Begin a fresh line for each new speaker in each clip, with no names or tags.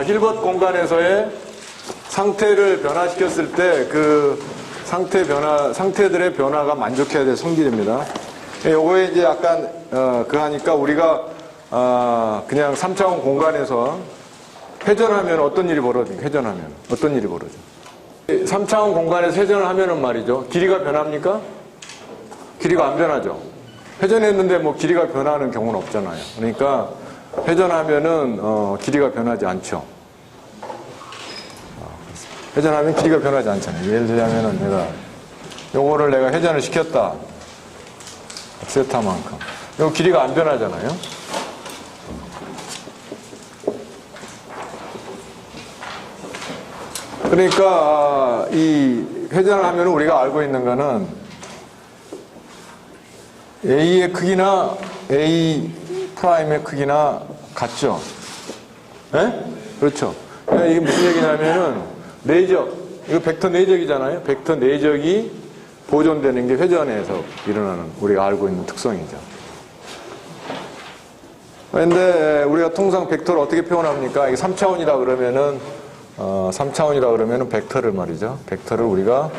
힐버트 공간에서의 상태를 변화시켰을 때 그 상태들의 변화가 만족해야 될 성질입니다. 요거에 이제 약간, 하니까 우리가, 그냥 3차원 공간에서 회전하면 어떤 일이 벌어집니까? 회전하면. 어떤 일이 벌어져? 3차원 공간에서 회전을 하면은 말이죠. 길이가 변합니까? 길이가 안 변하죠. 회전했는데 뭐 길이가 변하는 경우는 없잖아요. 그러니까 회전하면은, 길이가 변하지 않죠. 회전하면 길이가 변하지 않잖아요. 예를 들자면은 요거를 내가 회전을 시켰다. 세타만큼. 요 길이가 안 변하잖아요. 그러니까, 이 회전을 하면 우리가 알고 있는 거는 A의 크기나 A 프라임의 크기나 같죠? 예? 그렇죠. 그러니까 이게 무슨 얘기냐면은 내적, 이거 벡터 내적이잖아요. 벡터 내적이 보존되는 게 회전에서 일어나는 우리가 알고 있는 특성이죠. 그런데 우리가 통상 벡터를 어떻게 표현합니까? 이게 3차원이다 그러면은 3차원이다 그러면은 벡터를 말이죠. 벡터를 우리가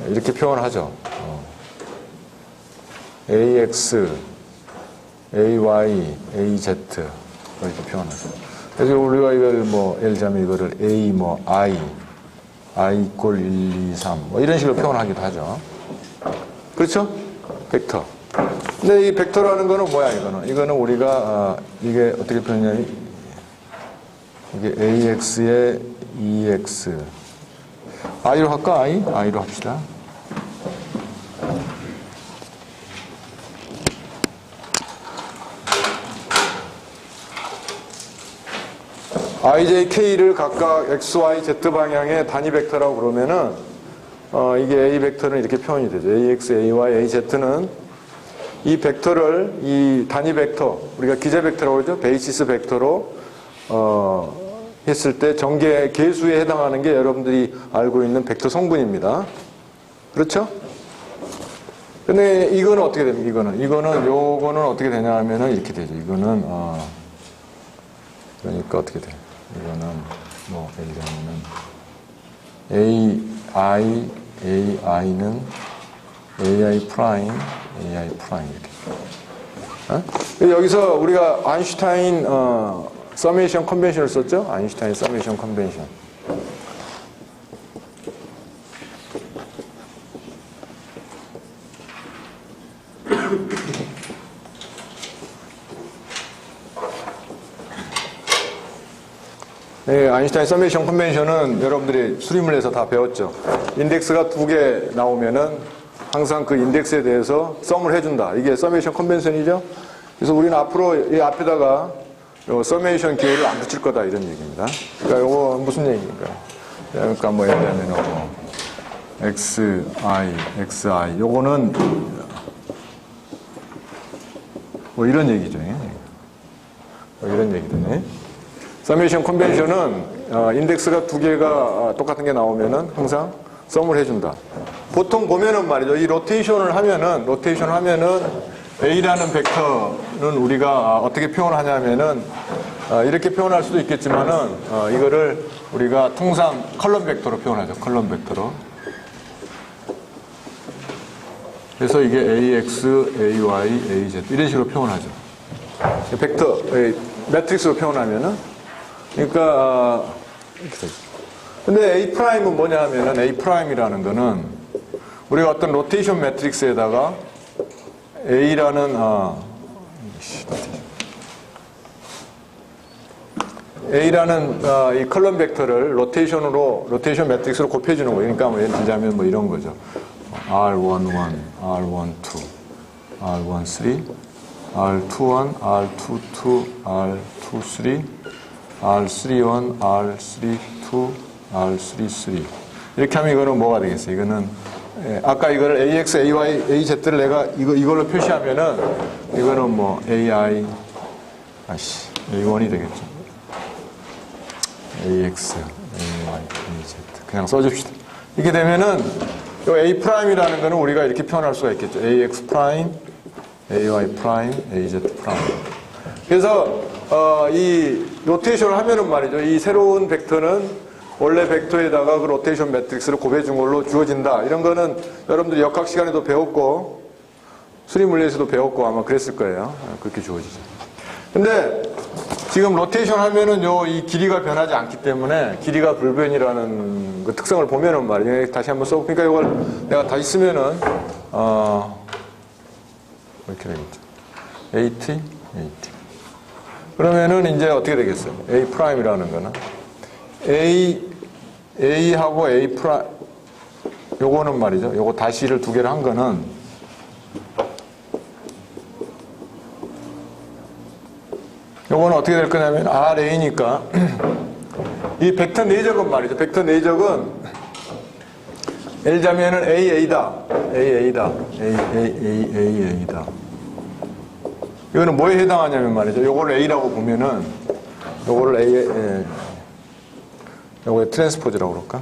이렇게 표현하죠. AX, AY, AZ 이렇게 표현하죠. 그래서 우리가 이걸 예를 들자면 이거를 A I 이꼴 1, 2, 3 이런 식으로 표현하기도 하죠. 그렇죠? 벡터. 근데 이 벡터라는 거는 뭐야, 이거는 우리가, 이게 어떻게 표현하냐면, 이게 AX에 EX. I로 할까? I로 합시다. IJK를 각각 XY, Z 방향의 단위 벡터라고 그러면은, 이게 A 벡터는 이렇게 표현이 되죠. AX, AY, AZ는 이 벡터를, 이 단위 벡터, 우리가 기재 벡터라고 그러죠. 베이시스 벡터로, 했을 때 전개 개수에 해당하는 게 여러분들이 알고 있는 벡터 성분입니다. 그렇죠? 근데 이거는 어떻게 됩니까? 요거는 어떻게 되냐 하면은 이렇게 되죠. 이거는, 그러니까 어떻게 돼요? 이거는 예를 들면 AI는 AI 프라임 이렇게. 여기서 우리가 아인슈타인 서메이션 컨벤션을 썼죠? 아인슈타인 서메이션 컨벤션. 네, 아인슈타인 서메이션 컨벤션은 여러분들이 수립을 해서 다 배웠죠. 인덱스가 2개 나오면은 항상 그 인덱스에 대해서 썸을 해준다. 이게 서메이션 컨벤션이죠. 그래서 우리는 앞으로 이 앞에다가 서메이션 기호를 안 붙일 거다 이런 얘기입니다. 그러니까 이거 무슨 얘기입니까? 그러니까 예를 들면 XI 요거는 이런 얘기죠. 이런 얘기네. 서메이션 컨벤션은 인덱스가 2개가 똑같은 게 나오면은 항상 썸을 해준다. 보통 보면은 말이죠. 이 로테이션을 하면은 A라는 벡터는 우리가 어떻게 표현하냐면은 이렇게 표현할 수도 있겠지만은 이거를 우리가 통상 컬럼 벡터로 표현하죠. 컬럼 벡터로. 그래서 이게 AX, AY, AZ 이런 식으로 표현하죠. 벡터 매트릭스로 표현하면은 그러니까 이렇게 되죠. 근데 A'은 뭐냐 하면은 A'이라는 거는 우리가 어떤 로테이션 매트릭스에다가 A라는 이 컬럼 벡터를 로테이션 매트릭스로 곱해주는 거예요. 그러니까 예를 들자면 이런 거죠. R11, R12, R13, R21, R22, R23, R31, R32, R33 이렇게 하면 이거는 뭐가 되겠어요? 이거는 아까 이거를 AX, AY, AZ를 내가 이걸로 표시하면은 이거는 AI A1이 되겠죠. AX, AY, AZ 그냥 써줍시다. 이렇게 되면은 요 A'이라는 거는 우리가 이렇게 표현할 수가 있겠죠. AX 프라임, AY 프라임, AZ 프라임. 그래서 이 로테이션을 하면은 말이죠. 이 새로운 벡터는 원래 벡터에다가 그 로테이션 매트릭스를 곱해 준 걸로 주어진다. 이런 거는 여러분들이 역학 시간에도 배웠고 수리 물리에서도 배웠고 아마 그랬을 거예요. 그렇게 주어지죠. 근데 지금 로테이션 하면은 이 길이가 변하지 않기 때문에 길이가 불변이라는 그 특성을 보면은 말이에요. 다시 한번 써볼게요. 그러니까 이걸 내가 다시 쓰면은 이렇게 되겠죠. AT. 그러면은 이제 어떻게 되겠어요? A 프라임이라는 거는 A하고 A 프라임 요거는 말이죠. 요거 다시를 두 개를 한 거는 요거는 어떻게 될 거냐면 RA니까 이 벡터 내적은 말이죠. 벡터 내적은 예를 들자면은 AA다. 이거는 뭐에 해당하냐면 말이죠. 요거를 A라고 보면은 요거를 요거의 트랜스포즈라고 그럴까?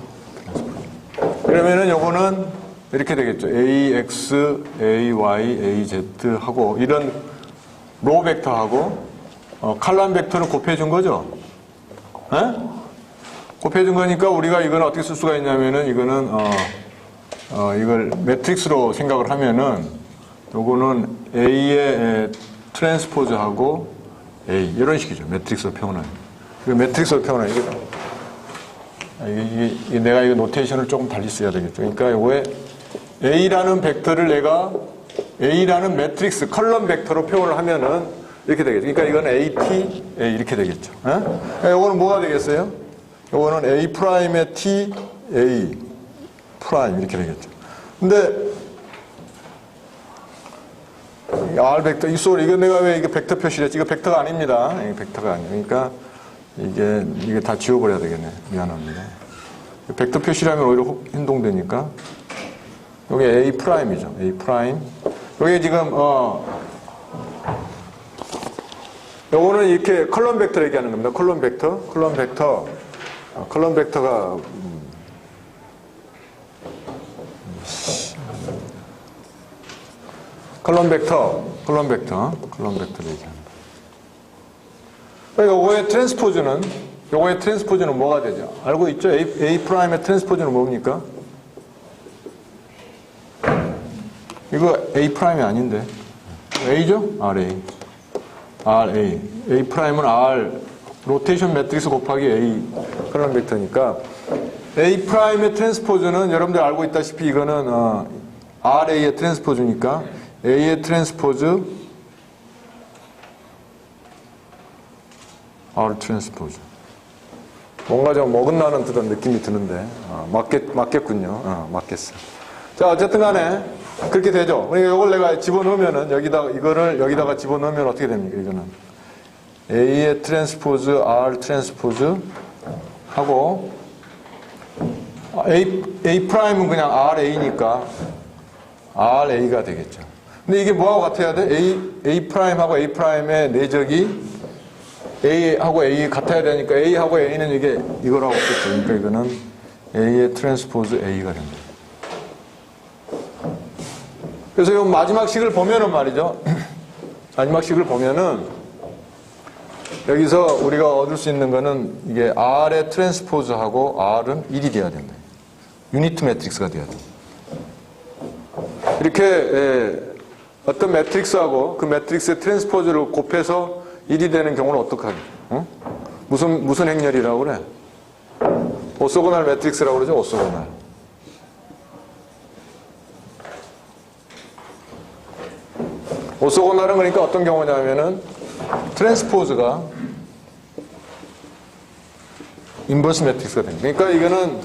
그러면은 요거는 이렇게 되겠죠. AX, AY, AZ 하고 이런 로 벡터하고 칼럼 벡터를 곱해준 거죠. 에? 곱해준 거니까 우리가 이건 어떻게 쓸 수가 있냐면은 이거는 이걸 매트릭스로 생각을 하면은 요거는 A의 트랜스포즈하고 A 이런 식이죠. 매트릭스로 표현하는. 이거 매트릭스로 표현하는 이게 내가 이거 노테이션을 조금 달리 써야 되겠죠. 그러니까 요거에 A라는 벡터를 내가 A라는 매트릭스 컬럼 벡터로 표현을 하면은 이렇게 되겠죠. 그러니까 이건 AT, A 이렇게 되겠죠. 요거는 뭐가 되겠어요? 요거는 A 프라임의 T, A 프라임 이렇게 되겠죠. 근데 R 벡터, 이거 내가 왜 이게 벡터 표시를 했지? 이거 벡터가 아닙니다. 이게 벡터가 아니에요. 그러니까 이게 다 지워버려야 되겠네. 미안합니다. 벡터 표시라면 오히려 행동되니까. 여기 A 프라임이죠. A 프라임. 여기 지금, 요거는 이렇게 컬럼 벡터 얘기하는 겁니다. 컬럼 벡터가, 컬럼 벡터 얘기합니다. 요거의 트랜스포즈는 뭐가 되죠? 알고 있죠? A 프라임의 트랜스포즈는 뭡니까? 이거 A 프라임이 아닌데. A죠? RA. A 프라임은 R, 로테이션 매트릭스 곱하기 A 컬럼 벡터니까 A 프라임의 트랜스포즈는 여러분들 알고 있다시피 이거는 RA의 트랜스포즈니까 A의 트랜스포즈 R 트랜스포즈. 뭔가 좀 어긋나는 듯한 느낌이 드는데 맞겠군요. 맞겠어. 자, 어쨌든 간에 그렇게 되죠. 그러니까 이걸 내가 집어넣으면은 여기다가 집어넣으면 어떻게 됩니까? 이거는 A의 트랜스포즈 R 트랜스포즈 하고 A 프라임은 그냥 RA니까 RA가 되겠죠. 근데 이게 뭐하고 같아야 돼? A 프라임하고 A 프라임의 내적이 A하고 A 같아야 되니까 A하고 A는 이거라고 없겠죠. 그러니까 이거는 A의 트랜스포즈 A가 됩니다. 그래서 이 마지막 식을 보면은 말이죠. 마지막 식을 보면은 여기서 우리가 얻을 수 있는 거는 이게 R의 트랜스포즈하고 R은 1이 돼야 된다. 유니트 매트릭스가 돼야 된다. 이렇게 어떤 매트릭스하고 그 매트릭스의 트랜스포즈를 곱해서 1이 되는 경우는 어떡하지? 무슨 행렬이라고 그래? 오소고날 매트릭스라고 그러죠? 오소고날. 오소고날은 그러니까 어떤 경우냐면은 트랜스포즈가 인버스 매트릭스가 됩니다. 그러니까 이거는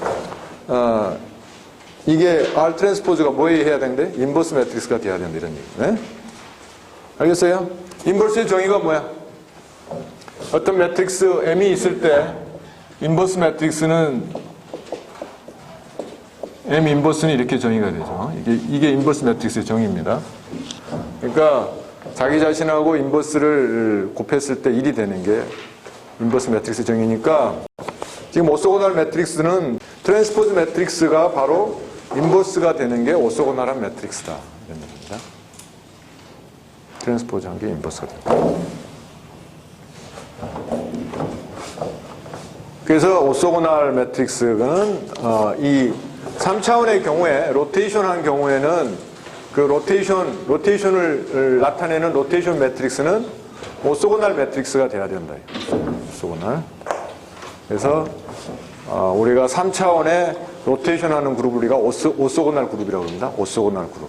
이게 R 트랜스포즈가 뭐에 해야 되는데? 인버스 매트릭스가 돼야 된다 이런 얘기죠. 네? 알겠어요? 인버스의 정의가 뭐야? 어떤 매트릭스 M이 있을 때 인버스 매트릭스는 M 인버스는 이렇게 정의가 되죠. 이게 인버스 매트릭스의 정의입니다. 그러니까 자기 자신하고 인버스를 곱했을 때 1이 되는 게 인버스 매트릭스 정의니까 지금 오소고날 매트릭스는 트랜스포즈 매트릭스가 바로 인버스가 되는 게 오소고날한 매트릭스다. 이런 얘기입니다. 트랜스포즈한 게 인버스가 된다. 그래서 오소고날 매트릭스는 이 3차원의 경우에 로테이션한 경우에는 그 로테이션을 나타내는 로테이션 매트릭스는 오소고날 매트릭스가 돼야 된다. 오소고날. 그래서 우리가 3차원의 로테이션하는 그룹을 우리가 오소고날 그룹이라고 합니다. 오소고날 그룹.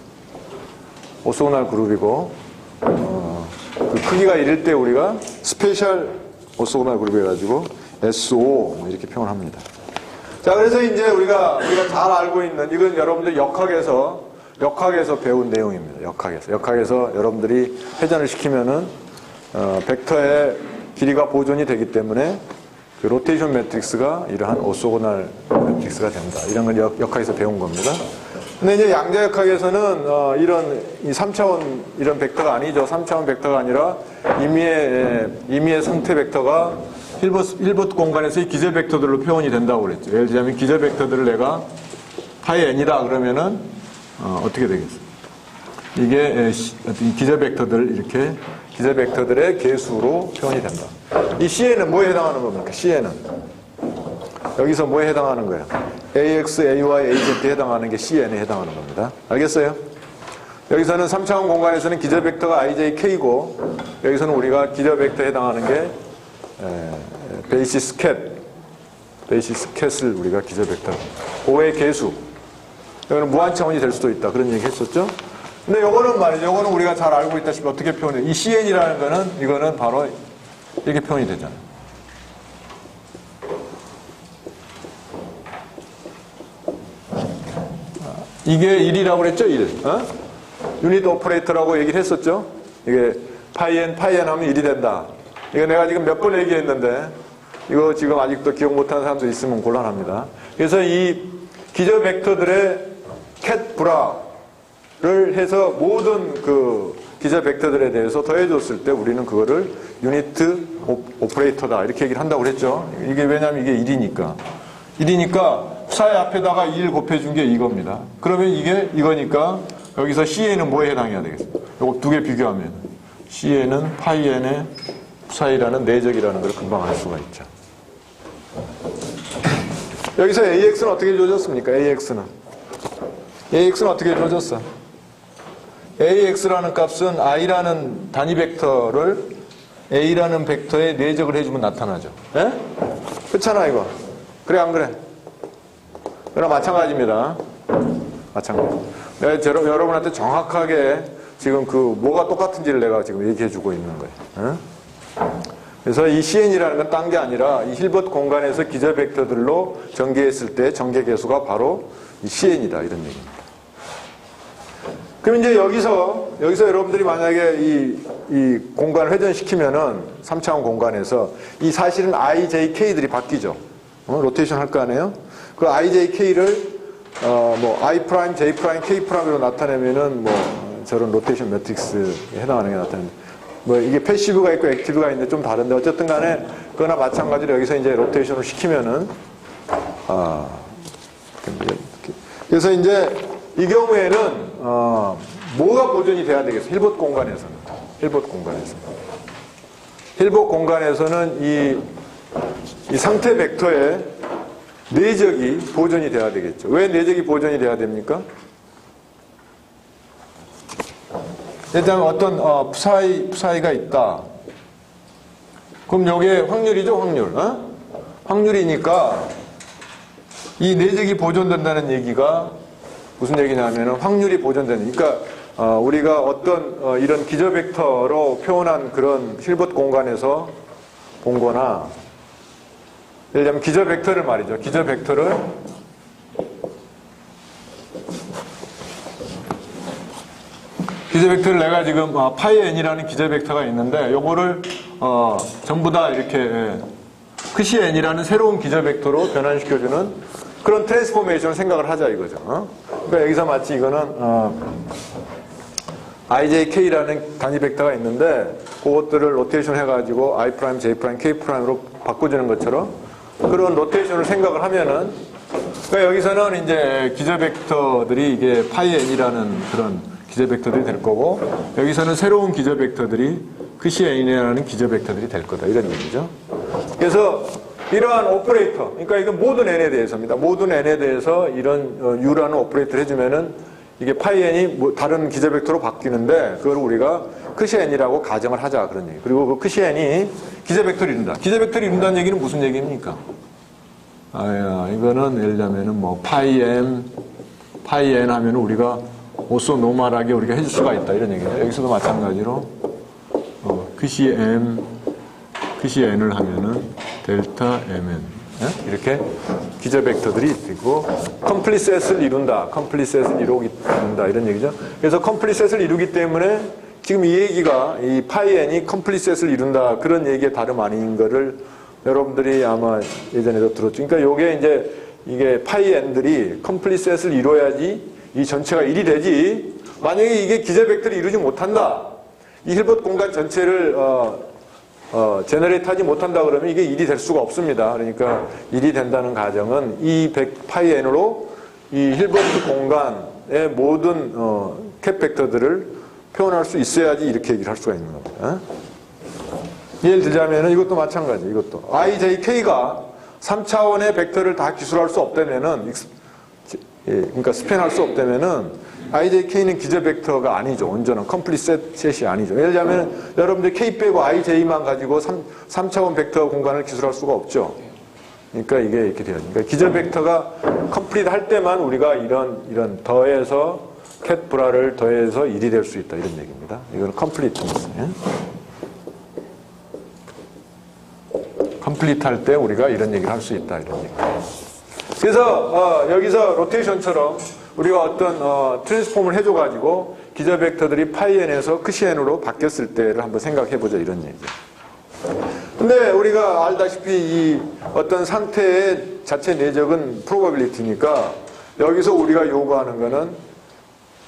오소고날 그룹이고 그 크기가 이럴 때 우리가 스페셜 오소고날 그룹 해가지고 SO 이렇게 표현합니다. 자, 그래서 이제 우리가 잘 알고 있는 이건 여러분들 역학에서 배운 내용입니다. 역학에서 여러분들이 회전을 시키면은 벡터의 길이가 보존이 되기 때문에 그 로테이션 매트릭스가 이러한 오소고날 매트릭스가 된다. 이런 걸 역학에서 배운 겁니다. 근데 이제 양자역학에서는 이런 이 3차원 이런 벡터가 아니죠. 3차원 벡터가 아니라 임의의 상태 벡터가 힐버트 공간에서의 기저 벡터들로 표현이 된다고 그랬죠. 예를 들자면 기저 벡터들을 내가 파이 n이다 그러면은 어떻게 되겠어요? 이게 기저 벡터들 이렇게 기저 벡터들의 개수로 표현이 된다. 이 C에는 뭐에 해당하는 겁니까? C에는 여기서 뭐에 해당하는 거예요? AX, AY, AZ에 해당하는 게 CN에 해당하는 겁니다. 알겠어요? 여기서는 3차원 공간에서는 기저 벡터가 IJK고 여기서는 우리가 기저 벡터에 해당하는 게 베이시스 캣을 우리가 기저 벡터. 고의 개수. 여기는 무한 차원이 될 수도 있다. 그런 얘기 했었죠? 근데 요거는 말이죠. 요거는 우리가 잘 알고 있다시피 어떻게 표현해요? 이 CN이라는 거는, 이거는 바로 이렇게 표현이 되잖아요. 이게 1이라고 그랬죠? 1. 유닛 오퍼레이터라고 얘기를 했었죠? 이게 파이 n 하면 1이 된다. 이거 내가 지금 몇 번 얘기했는데, 이거 지금 아직도 기억 못하는 사람도 있으면 곤란합니다. 그래서 이 기저 벡터들의 캣 브라를 해서 모든 그 기저 벡터들에 대해서 더해줬을 때 우리는 그거를 유니트 오퍼레이터다. 이렇게 얘기를 한다고 그랬죠. 이게 왜냐면 이게 1이니까. 1이니까 사의 앞에다가 1 곱해준 게 이겁니다. 그러면 이게 이거니까 여기서 C에는 뭐에 해당해야 되겠어요? 요거 두 개 비교하면 C에는 파이 n의 사이라는 내적이라는 걸 금방 알 수가 있죠. 여기서 AX는 어떻게 주어졌습니까? AX는 어떻게 주어졌어? AX라는 값은 I라는 단위 벡터를 A라는 벡터에 내적을 해주면 나타나죠. 예? 그렇잖아 이거. 그래 안 그래? 그럼 마찬가지입니다. 마찬가지. 내가 여러분한테 정확하게 지금 그 뭐가 똑같은지를 내가 지금 얘기해주고 있는 거예요. 그래서 이 CN이라는 건 딴 게 아니라 이 힐버트 공간에서 기저 벡터들로 전개했을 때 전개 개수가 바로 이 CN이다 이런 얘기입니다. 그럼 이제 여기서 여러분들이 만약에 이 공간을 회전시키면은 3차원 공간에서 이 사실은 IJK들이 바뀌죠. 로테이션 할 거 아니에요? 그 IJK를 뭐 I 프라임, J 프라임, K 프라임으로 나타내면은 뭐 저런 로테이션 매트릭스에 해당하는 게 나타납니다. 뭐 이게 패시브가 있고 액티브가 있는데 좀 다른데 어쨌든 간에 그거나 마찬가지로 여기서 이제 로테이션을 시키면은 그래서 이제 이 경우에는 뭐가 보존이 돼야 되겠어요? 힐버트 공간에서는 이 상태 벡터의 내적이 보존이 돼야 되겠죠. 왜 내적이 보존이 돼야 됩니까? 일단 어떤 푸사이가 있다. 그럼 요게 확률이죠, 확률. 확률이니까 이 내적이 보존된다는 얘기가 무슨 얘기냐면은 확률이 보존되는. 그러니까 우리가 어떤 이런 기저 벡터로 표현한 그런 힐버트 공간에서 본 거나 예를 들면 기저 벡터를 말이죠. 기저 벡터를 내가 지금 파이 n이라는 기저 벡터가 있는데 요거를 전부 다 이렇게 크시 n이라는 새로운 기저 벡터로 변환시켜주는 그런 트랜스포메이션을 생각을 하자 이거죠. 그러니까 여기서 마치 이거는 IJK라는 단위 벡터가 있는데 그것들을 로테이션 해가지고 I 프라임, J 프라임, K 프라임으로 바꿔주는 것처럼 그런 로테이션을 생각을 하면은 그러니까 여기서는 이제 기저 벡터들이 이게 파이 n이라는 그런 기저 벡터들이 될 거고 여기서는 새로운 기저 벡터들이 CN이라는 기저 벡터들이 될 거다. 이런 얘기죠. 그래서 이러한 오퍼레이터, 그러니까 이건 모든 n에 대해서입니다. 모든 n에 대해서 이런 u라는 오퍼레이터를 해주면은 이게 파이 n이 뭐 다른 기저 벡터로 바뀌는데 그걸 우리가 크시 n이라고 가정을 하자 그런 얘기. 그리고 그 크시 n이 기저 벡터를 이룬다. 기저 벡터를 이룬다는 얘기는 무슨 얘기입니까? 이거는 예를 들자면은 뭐 파이 n 하면은 우리가 오소 노멀하게 우리가 해줄 수가 있다 이런 얘기죠. 여기서도 마찬가지로 크시 n을 하면은 델타 mn 이렇게 기저 벡터들이 있고 컴플리셋을 이룬다. 컴플리셋을 이룬다 이런 얘기죠. 그래서 컴플리셋을 이루기 때문에 지금 이 얘기가 이 파이 n이 컴플리셋을 이룬다 그런 얘기의 다름 아닌 거를 여러분들이 아마 예전에도 들었죠. 그러니까 요게 이제 이게 파이 n들이 컴플리셋을 이뤄야지 이 전체가 1이 되지. 만약에 이게 기저 벡터를 이루지 못한다. 이 힐버트 공간 전체를 제너레이트 하지 못한다 그러면 이게 1이 될 수가 없습니다. 그러니까 1이 된다는 가정은 이 파이 n으로 이 힐버트 공간의 모든 캡 벡터들을 표현할 수 있어야지 이렇게 얘기를 할 수가 있는 겁니다. 예를 들자면은 이것도 마찬가지. 이것도 ijk가 3차원의 벡터를 다 기술할 수 없다면은 그러니까 스팬할 수 없다면은 ijk는 기저 벡터가 아니죠. 온전한 컴플리트 셋이 아니죠. 예를 들자면 여러분들 k 빼고 ij만 가지고 3차원 벡터 공간을 기술할 수가 없죠. 그러니까 이게 이렇게 돼요. 그러니까 기저 벡터가 컴플리트 할 때만 우리가 이런 더해서 캣 브라를 더해서 1이 될 수 있다 이런 얘기입니다. 이거는 컴플리트니스. 컴플리트 할 때 우리가 이런 얘기를 할 수 있다 이런 얘기. 그래서 여기서 로테이션처럼 우리가 어떤 트랜스폼을 해줘가지고 기저 벡터들이 파이 n에서 크시 n으로 바뀌었을 때를 한번 생각해보자 이런 얘기죠. 근데 우리가 알다시피 이 어떤 상태의 자체 내적은 프로바빌리티니까 여기서 우리가 요구하는 거는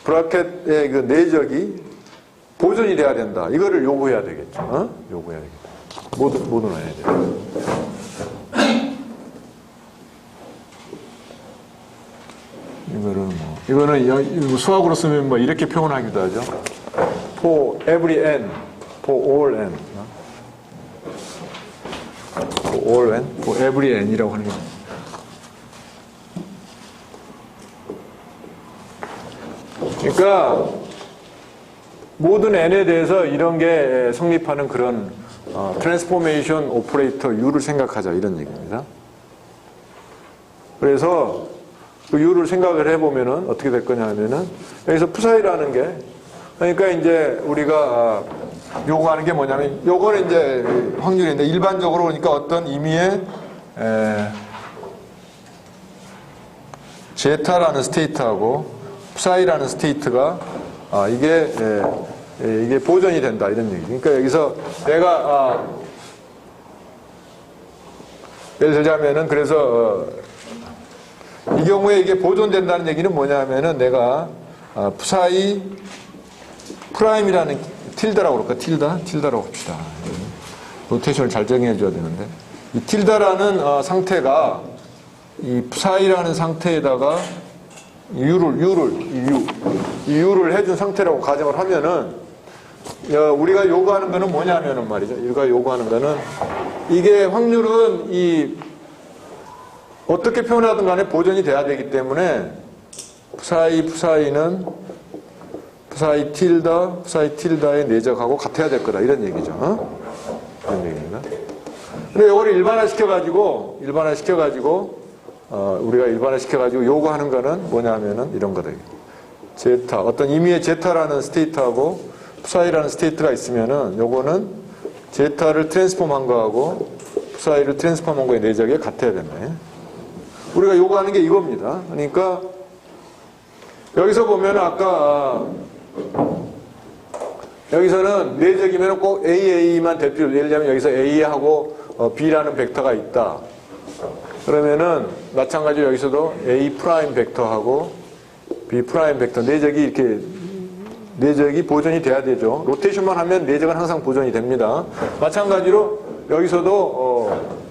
브라켓의 그 내적이 보존이 돼야 된다. 이거를 요구해야 되겠죠. 요구해야 되겠다. 모두 넣어야 돼요. 이거는 수학으로 쓰면 뭐 이렇게 표현하기도 하죠. For every n, for all n. For all n, for every n이라고 하는 겁니다. 그러니까 모든 n에 대해서 이런 게 성립하는 그런 트랜스포메이션 오퍼레이터 U를 생각하자 이런 얘기입니다. 그래서 그 U를 생각을 해보면은 어떻게 될 거냐 하면은 여기서 푸사이라는 게 그러니까 이제 우리가 요구하는 게 뭐냐면 요거는 이제 확률인데 일반적으로 그러니까 어떤 임의의 제타라는 스테이트하고 푸사이라는 스테이트가 이게 보존이 된다 이런 얘기. 그러니까 여기서 내가 예를 들자면은 그래서 이 경우에 이게 보존된다는 얘기는 뭐냐면은 내가 푸사이 프라임이라는 틸다라고 그럴까? 틸다라고 합시다. 로테이션을 잘 정해줘야 되는데 이 틸다라는 상태가 이 푸사이라는 상태에다가 U를 해준 상태라고 가정을 하면은 우리가 요구하는 거는 뭐냐면은 말이죠. 우리가 요구하는 거는 이게 확률은 어떻게 표현하든 간에 보존이 돼야 되기 때문에 푸사이는 푸사이 틸다의 내적하고 같아야 될 거다 이런 얘기죠. 이런 얘기입니다. 근데 이거를 우리가 일반화시켜가지고 요구하는 거는 뭐냐면은 이런 거다. 제타, 어떤 임의의 제타라는 스테이트하고 푸사이라는 스테이트가 있으면은 요거는 제타를 트랜스폼한 거하고 푸사이를 트랜스폼한 거의 내적이 같아야 된다. 우리가 요구하는 게 이겁니다. 그러니까 여기서 보면 아까 여기서는 내적이면 꼭 AA만 될 필요. 예를 들면 여기서 A하고 B라는 벡터가 있다. 그러면은 마찬가지로 여기서도 A 프라임 벡터하고 B 프라임 벡터 내적이 보존이 돼야 되죠. 로테이션만 하면 내적은 항상 보존이 됩니다. 마찬가지로 여기서도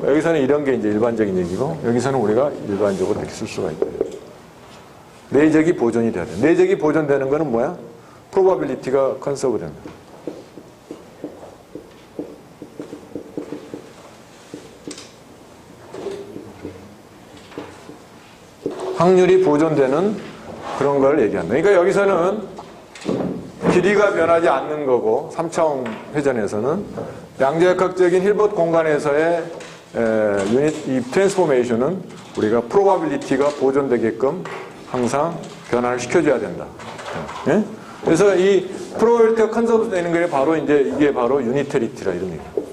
여기서는 이런 게 이제 일반적인 얘기고 여기서는 우리가 일반적으로 이렇게 쓸 수가 있다. 내적이 보존이 돼야 돼. 내적이 보존되는 거는 뭐야? 프로바빌리티가 컨서브 됩니다. 확률이 보존되는 그런 걸 얘기한다. 그러니까 여기서는 길이가 변하지 않는 거고 3차원 회전에서는 양자역학적인 힐버트 공간에서의 이 트랜스포메이션은 우리가 프로바빌리티가 보존되게끔 항상 변화를 시켜줘야 된다. 예? 그래서 이 프로바빌리티가 컨서브 되는 게 바로 이제 이게 바로 유니테리티라 이런 얘기예요.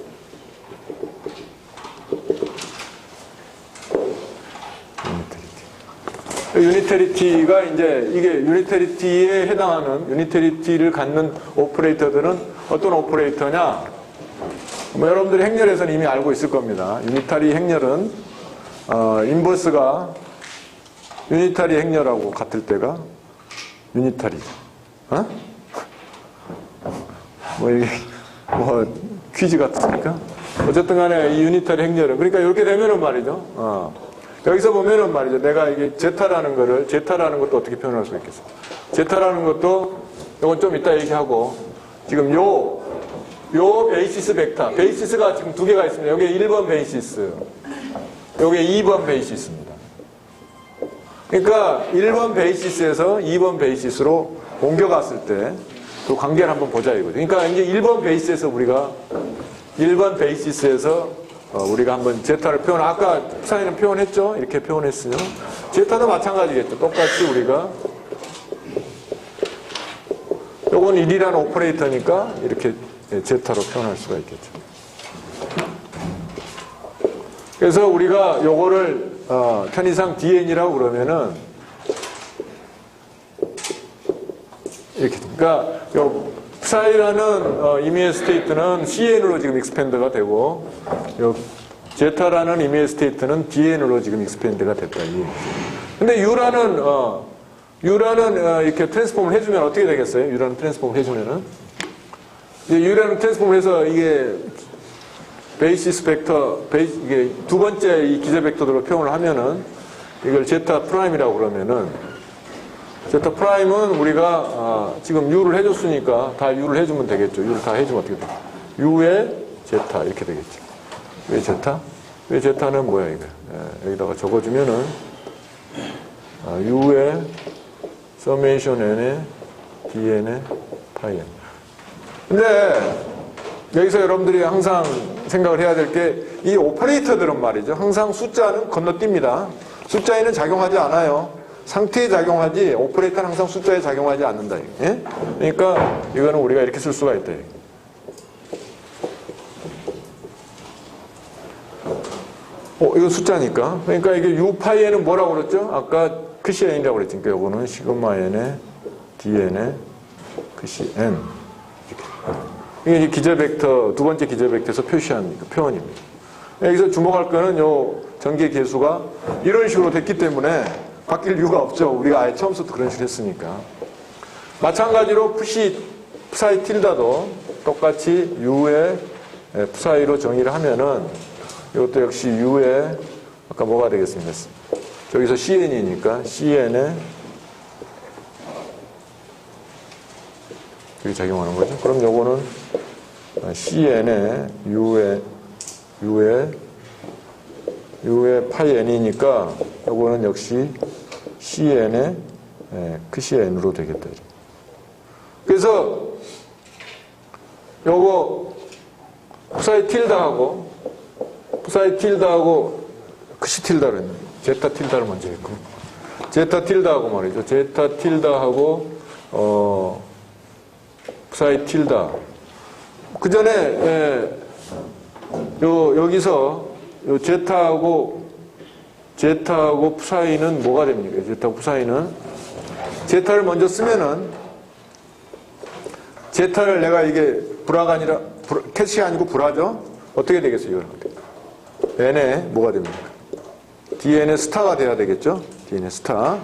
유니테리티가 이제 이게 유니테리티에 해당하는 유니테리티를 갖는 오퍼레이터들은 어떤 오퍼레이터냐? 뭐 여러분들이 행렬에서는 이미 알고 있을 겁니다. 유니타리 행렬은 인버스가 유니타리 행렬하고 같을 때가 유니타리. 어? 뭐 이게 뭐 퀴즈 같습니까? 어쨌든 간에 이 유니타리 행렬은 그러니까 이렇게 되면은 말이죠. 여기서 보면은 말이죠. 내가 이게 제타라는 것도 어떻게 표현할 수 있겠어? 제타라는 것도, 이건 좀 이따 얘기하고, 지금 요 베이시스 벡터, 베이시스가 지금 두 개가 있습니다. 여기 1번 베이시스, 여기 2번 베이시스입니다. 그러니까 1번 베이시스에서 2번 베이시스로 옮겨갔을 때, 그 관계를 한번 보자 이거죠. 그러니까 이제 1번 베이시스에서 우리가 한번 제타를 아까 사인은 표현했죠? 이렇게 표현했어요. 제타도 마찬가지겠죠. 똑같이 우리가 요건 1이라는 오퍼레이터니까 이렇게 제타로 표현할 수가 있겠죠. 그래서 우리가 요거를 편의상 DN이라고 그러면은 이렇게 그러니까 요 psi라는 이미지 스테이트는 CN으로 지금 익스펜드가 되고 제타라는 이미지 스테이트는 DN으로 지금 익스펜드가 됐다. 근데 U라는 이렇게 트랜스폼을 해주면 어떻게 되겠어요? U라는 트랜스폼을 해주면은 U라는 트랜스폼을 해서 이게 베이시스 벡터 이게 두 번째 이 기재 벡터로 표현을 하면은 이걸 제타 프라임이라고 그러면은 제타 프라임은 우리가 지금 U를 해줬으니까 다 U를 해주면 되겠죠. U를 다 해주면 어떻게 돼? U의 제타 이렇게 되겠죠. 왜 제타? 왜 제타는 뭐야 이거? 여기다가 적어주면은 U의 서메이션 N의 DN의 파이 N. 근데 여기서 여러분들이 항상 생각을 해야 될 게 이 오퍼레이터들은 말이죠. 항상 숫자는 건너뜁니다. 숫자에는 작용하지 않아요. 상태에 작용하지 오퍼레이터는 항상 숫자에 작용하지 않는다. 예? 그러니까 이거는 우리가 이렇게 쓸 수가 있다. 이거 숫자니까. 그러니까 이게 U 파이 N은 뭐라고 그랬죠? 아까 크시 N이라고 그랬지. 그러니까 이거는 시그마 N의 DN의 크시 N. 이게 이제 기재 벡터, 두 번째 기재 벡터에서 표시한 표현입니다. 여기서 주목할 거는 요 전개 계수가 이런 식으로 됐기 때문에 바뀔 이유가 없죠. 우리가 아예 처음부터 그런 식으로 했으니까. 마찬가지로 psi 틸다도 똑같이 U의 psi로 정의를 하면은 이것도 역시 U의 아까 뭐가 되겠습니까? 저기서 CN이니까 CN에 여기 작용하는 거죠. 그럼 요거는 CN에 U의 파이 N이니까 요거는 역시 CN의 크시 N으로 되겠다. 그래서 요거 psi 틸다하고 크시 틸다를 했네. 제타 틸다를 먼저 했고 제타 틸다하고 말이죠. 제타 틸다하고 psi 틸다 그 전에 여기서 요 제타하고 psi는 뭐가 됩니까? 제타하고 psi는 제타를 먼저 쓰면은 제타를 내가 이게 불화가 아니라 캐시가 아니고 불화죠? 어떻게 되겠어요? 이거는 n에 뭐가 됩니까? DN의 스타가 돼야 되겠죠? DN의 스타.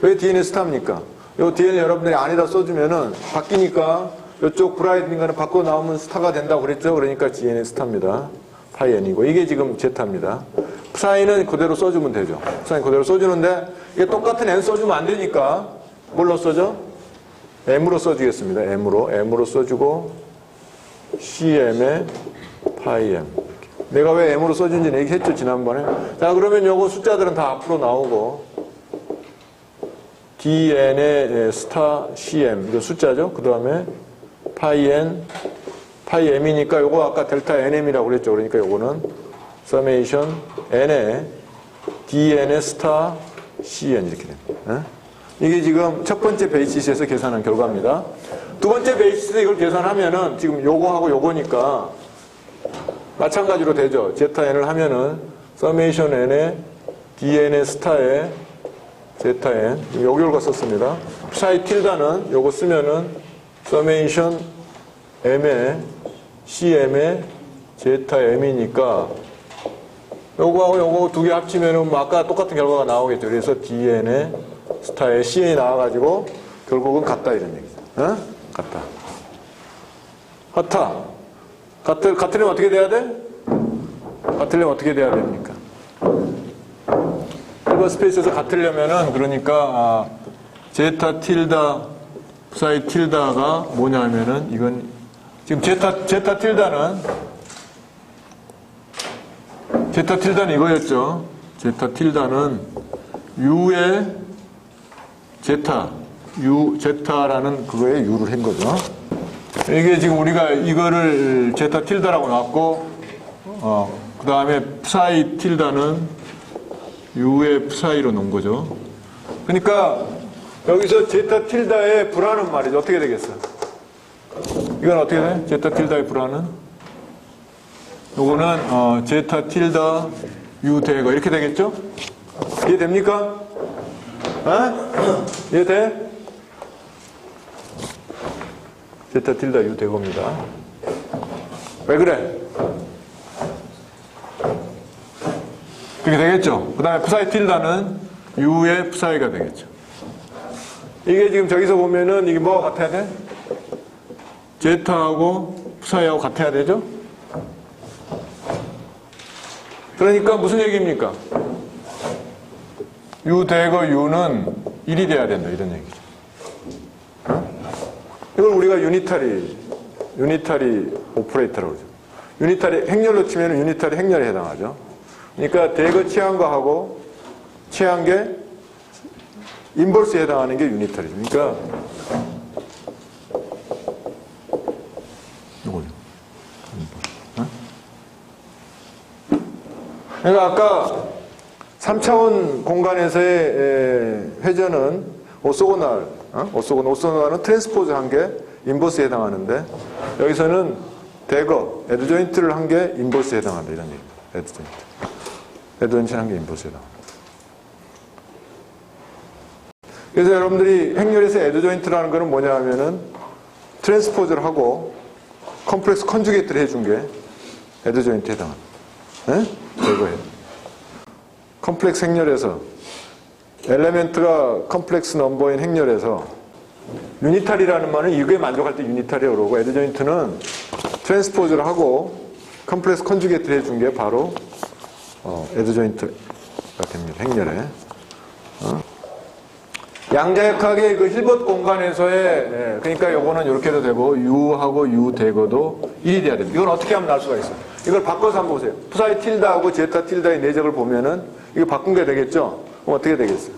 왜 DN의 스타입니까? 요 DN 여러분들이 안에다 써주면은 바뀌니까 이쪽 브라이트인가는 바꿔 나오면 스타가 된다고 그랬죠? 그러니까 DN의 스타입니다. 파이 N이고 이게 지금 제타입니다. psi는 그대로 써주면 되죠. psi는 그대로 써주는데 이게 똑같은 N 써주면 안 되니까 뭘로 써줘? M으로 써주겠습니다. M으로 써주고 CM의 파이 M. 내가 왜 M으로 써준지 얘기했죠, 지난번에. 자, 그러면 요거 숫자들은 다 앞으로 나오고 dn의 스타 cm, 이거 숫자죠. 그 다음에 파이 n, 파이 m이니까 요거 아까 델타 nm이라고 그랬죠. 그러니까 요거는 서메이션 n의 dn의 스타 cn 이렇게 됩니다. 이게 지금 첫 번째 베이시스에서 계산한 결과입니다. 두 번째 베이시스에서 이걸 계산하면은 지금 요거하고 요거니까 마찬가지로 되죠. 제타 n을 하면은 서메이션 n의 dn의 스타의 제타 n, 요걸 썼습니다. psi 틸다는 요거 쓰면은 서메이션 m의 cm의 제타 m이니까 요거하고 요거 두 개 합치면은 뭐 아까 똑같은 결과가 나오겠죠. 그래서 dn의 스타의 cn이 나와가지고 결국은 같다 이런 얘기죠. 어? 같다. 같으려면 어떻게 돼야 돼? 같으려면 어떻게 돼야 됩니까? 일번 스페이스에서 같으려면은 그러니까 제타 틸다 사이 틸다가 뭐냐면은 이건 지금 제타 틸다는 이거였죠. 제타 틸다는 u의 제타라는 그거에 u를 한 거죠. 이게 지금 우리가 이거를 제타 틸다라고 놨고 그 다음에 psi 틸다는 u의 psi로 놓은 거죠. 그러니까 여기서 제타 틸다의 불안은 말이죠. 어떻게 되겠어? 이건 어떻게 돼? 제타 틸다의 불안은? 요거는 제타 틸다 u 대거 이렇게 되겠죠? 이해됩니까? 이해돼? 제타 틸다 u 대거입니다. 왜 그래? 그렇게 되겠죠? 그 다음에 psi 틸다는 u의 psi가 되겠죠. 이게 지금 저기서 보면은 이게 뭐가 같아야 돼? 제타하고 psi하고 같아야 되죠? 그러니까 무슨 얘기입니까? u 대거 u는 1이 돼야 된다 이런 얘기죠. 이걸 우리가 유니타리 오퍼레이터라고 그러죠. 유니타리 행렬로 치면 유니타리 행렬에 해당하죠. 그러니까 대거 취한 거하고 취한 게 인버스에 해당하는 게 유니타리죠. 그러니까 이거죠. 그러니까 아까 3차원 공간에서의 회전은 오소고날은 트랜스포즈 한 게 인버스에 해당하는데 여기서는 대거, 에드조인트를 한 게 인버스에 해당한다 이런 얘기입니다. 에드조인트 한 게 인버스에 해당합니다. 그래서 여러분들이 행렬에서 에드조인트라는 거는 뭐냐 하면은 트랜스포즈를 하고 컴플렉스 컨주게이트를 해준 게 에드조인트에 해당합니다. 네? 대거에. 컴플렉스 행렬에서 엘레멘트가 컴플렉스 넘버인 행렬에서 유니타리라는 말은 이거에 만족할 때 유니타리라고 그러고 에드조인트는 트랜스포즈를 하고 컴플렉스 컨주게이트를 해준 게 바로 에드조인트가 됩니다. 행렬에. 양자역학의 그 힐버트 공간에서의 그러니까 요거는 이렇게 해도 되고 u하고 u 대거도 1이 돼야 됩니다. 이건 어떻게 하면 날 수가 있어요? 이걸 바꿔서 한번 보세요. psi 틸다하고 제타 틸다의 내적을 보면은 이거 바꾼 게 되겠죠? 그럼 어떻게 되겠어요?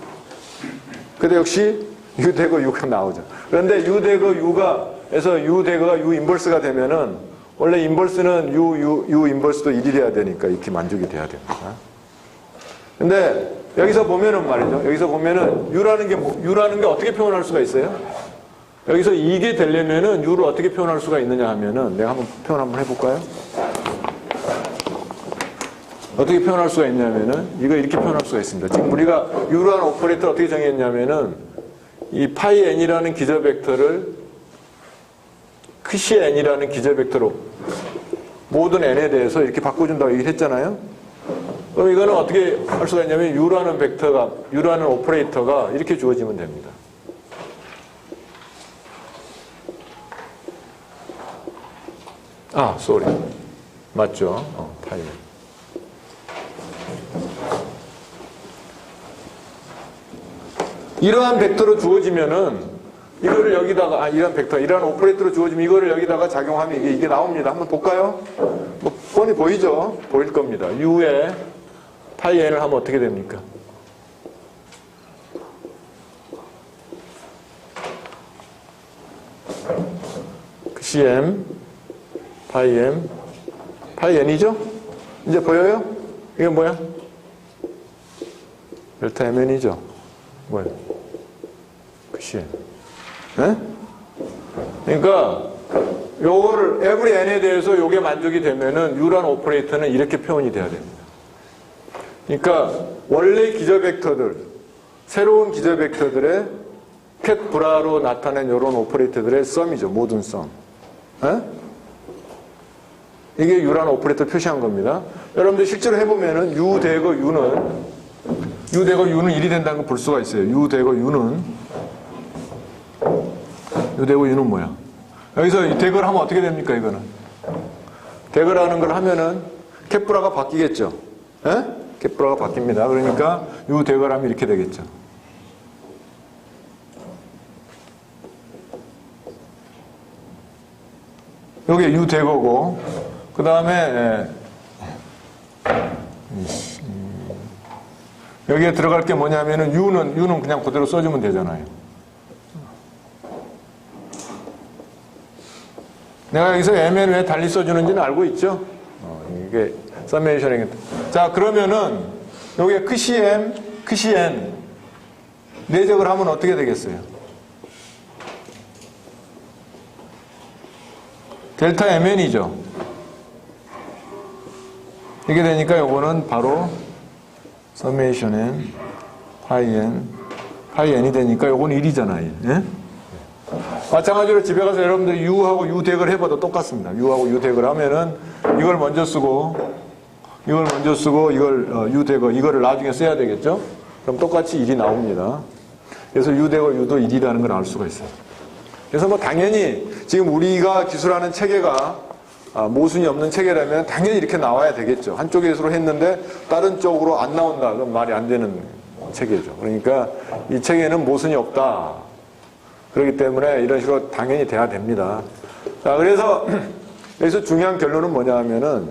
근데 역시 u 대거 u가 나오죠. 그런데 u 대거 u가에서 u 대거가 u 인버스가 되면은 원래 인버스는 u 인버스도 1이 돼야 되니까 이렇게 만족이 돼야 됩니다. 근데 여기서 보면은 말이죠. 여기서 보면은 u라는 게 어떻게 표현할 수가 있어요? 여기서 이게 되려면은 u를 어떻게 표현할 수가 있느냐 하면은 내가 한번 표현 한번 해볼까요? 어떻게 표현할 수가 있냐면은 이거 이렇게 표현할 수가 있습니다. 지금 우리가 u라는 오퍼레이터를 어떻게 정했냐면은 이 파이 n이라는 기저 벡터를 크시 n이라는 기저 벡터로 모든 n에 대해서 이렇게 바꿔준다고 얘기를 했잖아요. 그럼 이거는 어떻게 할 수가 있냐면 u라는 오퍼레이터가 이렇게 주어지면 됩니다. 쏘리. 맞죠? 파이. 이러한 벡터로 주어지면은 이거를 여기다가 이러한 오퍼레이터로 주어지면 이거를 여기다가 작용하면 이게 나옵니다. 한번 볼까요? 뭐 뻔히 보이죠? 보일 겁니다. u에 파이 n을 하면 어떻게 됩니까? CM, 파이 M, 파이 N이죠? 이제 보여요? 이게 뭐야? 델타 MN이죠? 뭐야? 그 CM. 네? 그러니까, 요거를, every N에 대해서 요게 만족이 되면은, U란 오퍼레이터는 이렇게 표현이 돼야 됩니다. 그러니까, 원래 기저 벡터들, 새로운 기저 벡터들의 캣 브라로 나타낸 이런 오퍼레이터들의 썸이죠. 모든 썸. 에? 이게 U라는 오퍼레이터 표시한 겁니다. 여러분들 실제로 해보면은 U 대거 U는 1이 된다는 걸 볼 수가 있어요. U 대거 U는 뭐야? 여기서 이 대거를 하면 어떻게 됩니까, 이거는? 대거라는 걸 하면은 캣브라가 바뀌겠죠. 에? 캣브라가 바뀝니다. 그러니까 U 대거를 하면 이렇게 되겠죠. 여기에 U 대거고, 그 다음에, 여기에 들어갈 게 뭐냐면은 U는 그냥 그대로 써주면 되잖아요. 내가 여기서 MN 왜 달리 써주는지는 알고 있죠? 이게 서메이션이겠다. 자, 그러면은, 여기에 크시 M, 크시 N, 내적을 하면 어떻게 되겠어요? 델타 MN이죠. 이게 되니까 요거는 바로 서메이션 N, 파이 N이 되니까 요거는 1이잖아요. 예? 마찬가지로 집에 가서 여러분들 U하고 U 덱을 해봐도 똑같습니다. U하고 U 덱을 하면은 이걸 먼저 쓰고 이걸 U 덱을 이거를 나중에 써야 되겠죠? 그럼 똑같이 1이 나옵니다. 그래서 U 덱과 U도 1이라는 걸 알 수가 있어요. 그래서 뭐 당연히 지금 우리가 기술하는 체계가 모순이 없는 체계라면 당연히 이렇게 나와야 되겠죠. 한쪽에서 했는데 다른 쪽으로 안 나온다. 그럼 말이 안 되는 체계죠. 그러니까 이 체계는 모순이 없다. 그렇기 때문에 이런 식으로 당연히 돼야 됩니다. 자, 그래서 여기서 중요한 결론은 뭐냐 하면은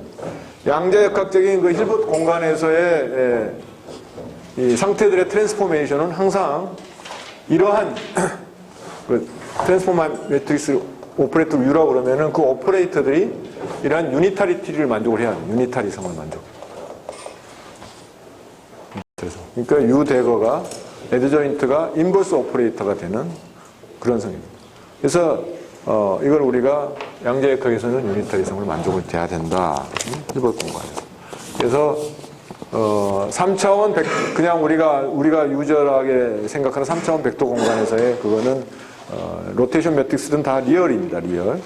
양자역학적인 그 힐버트 공간에서의 이 상태들의 트랜스포메이션은 항상 이러한 그 트랜스포머 매트릭스 오퍼레이터 U라고 그러면은 그 오퍼레이터들이 이러한 유니타리티를 만족을 해야 합니다. 유니타리성을 만족. 그러니까 U 대거가 에드조인트가 인버스 오퍼레이터가 되는 그런 성입니다. 그래서 이걸 우리가 양자역학에서는 유니타리성을 만족을 돼야 된다. 힐버트 공간에서. 그래서 3차원 그냥 우리가 유저하게 생각하는 3차원 벡터 공간에서의 그거는 로테이션 매트릭스는 다 리얼입니다. 리얼.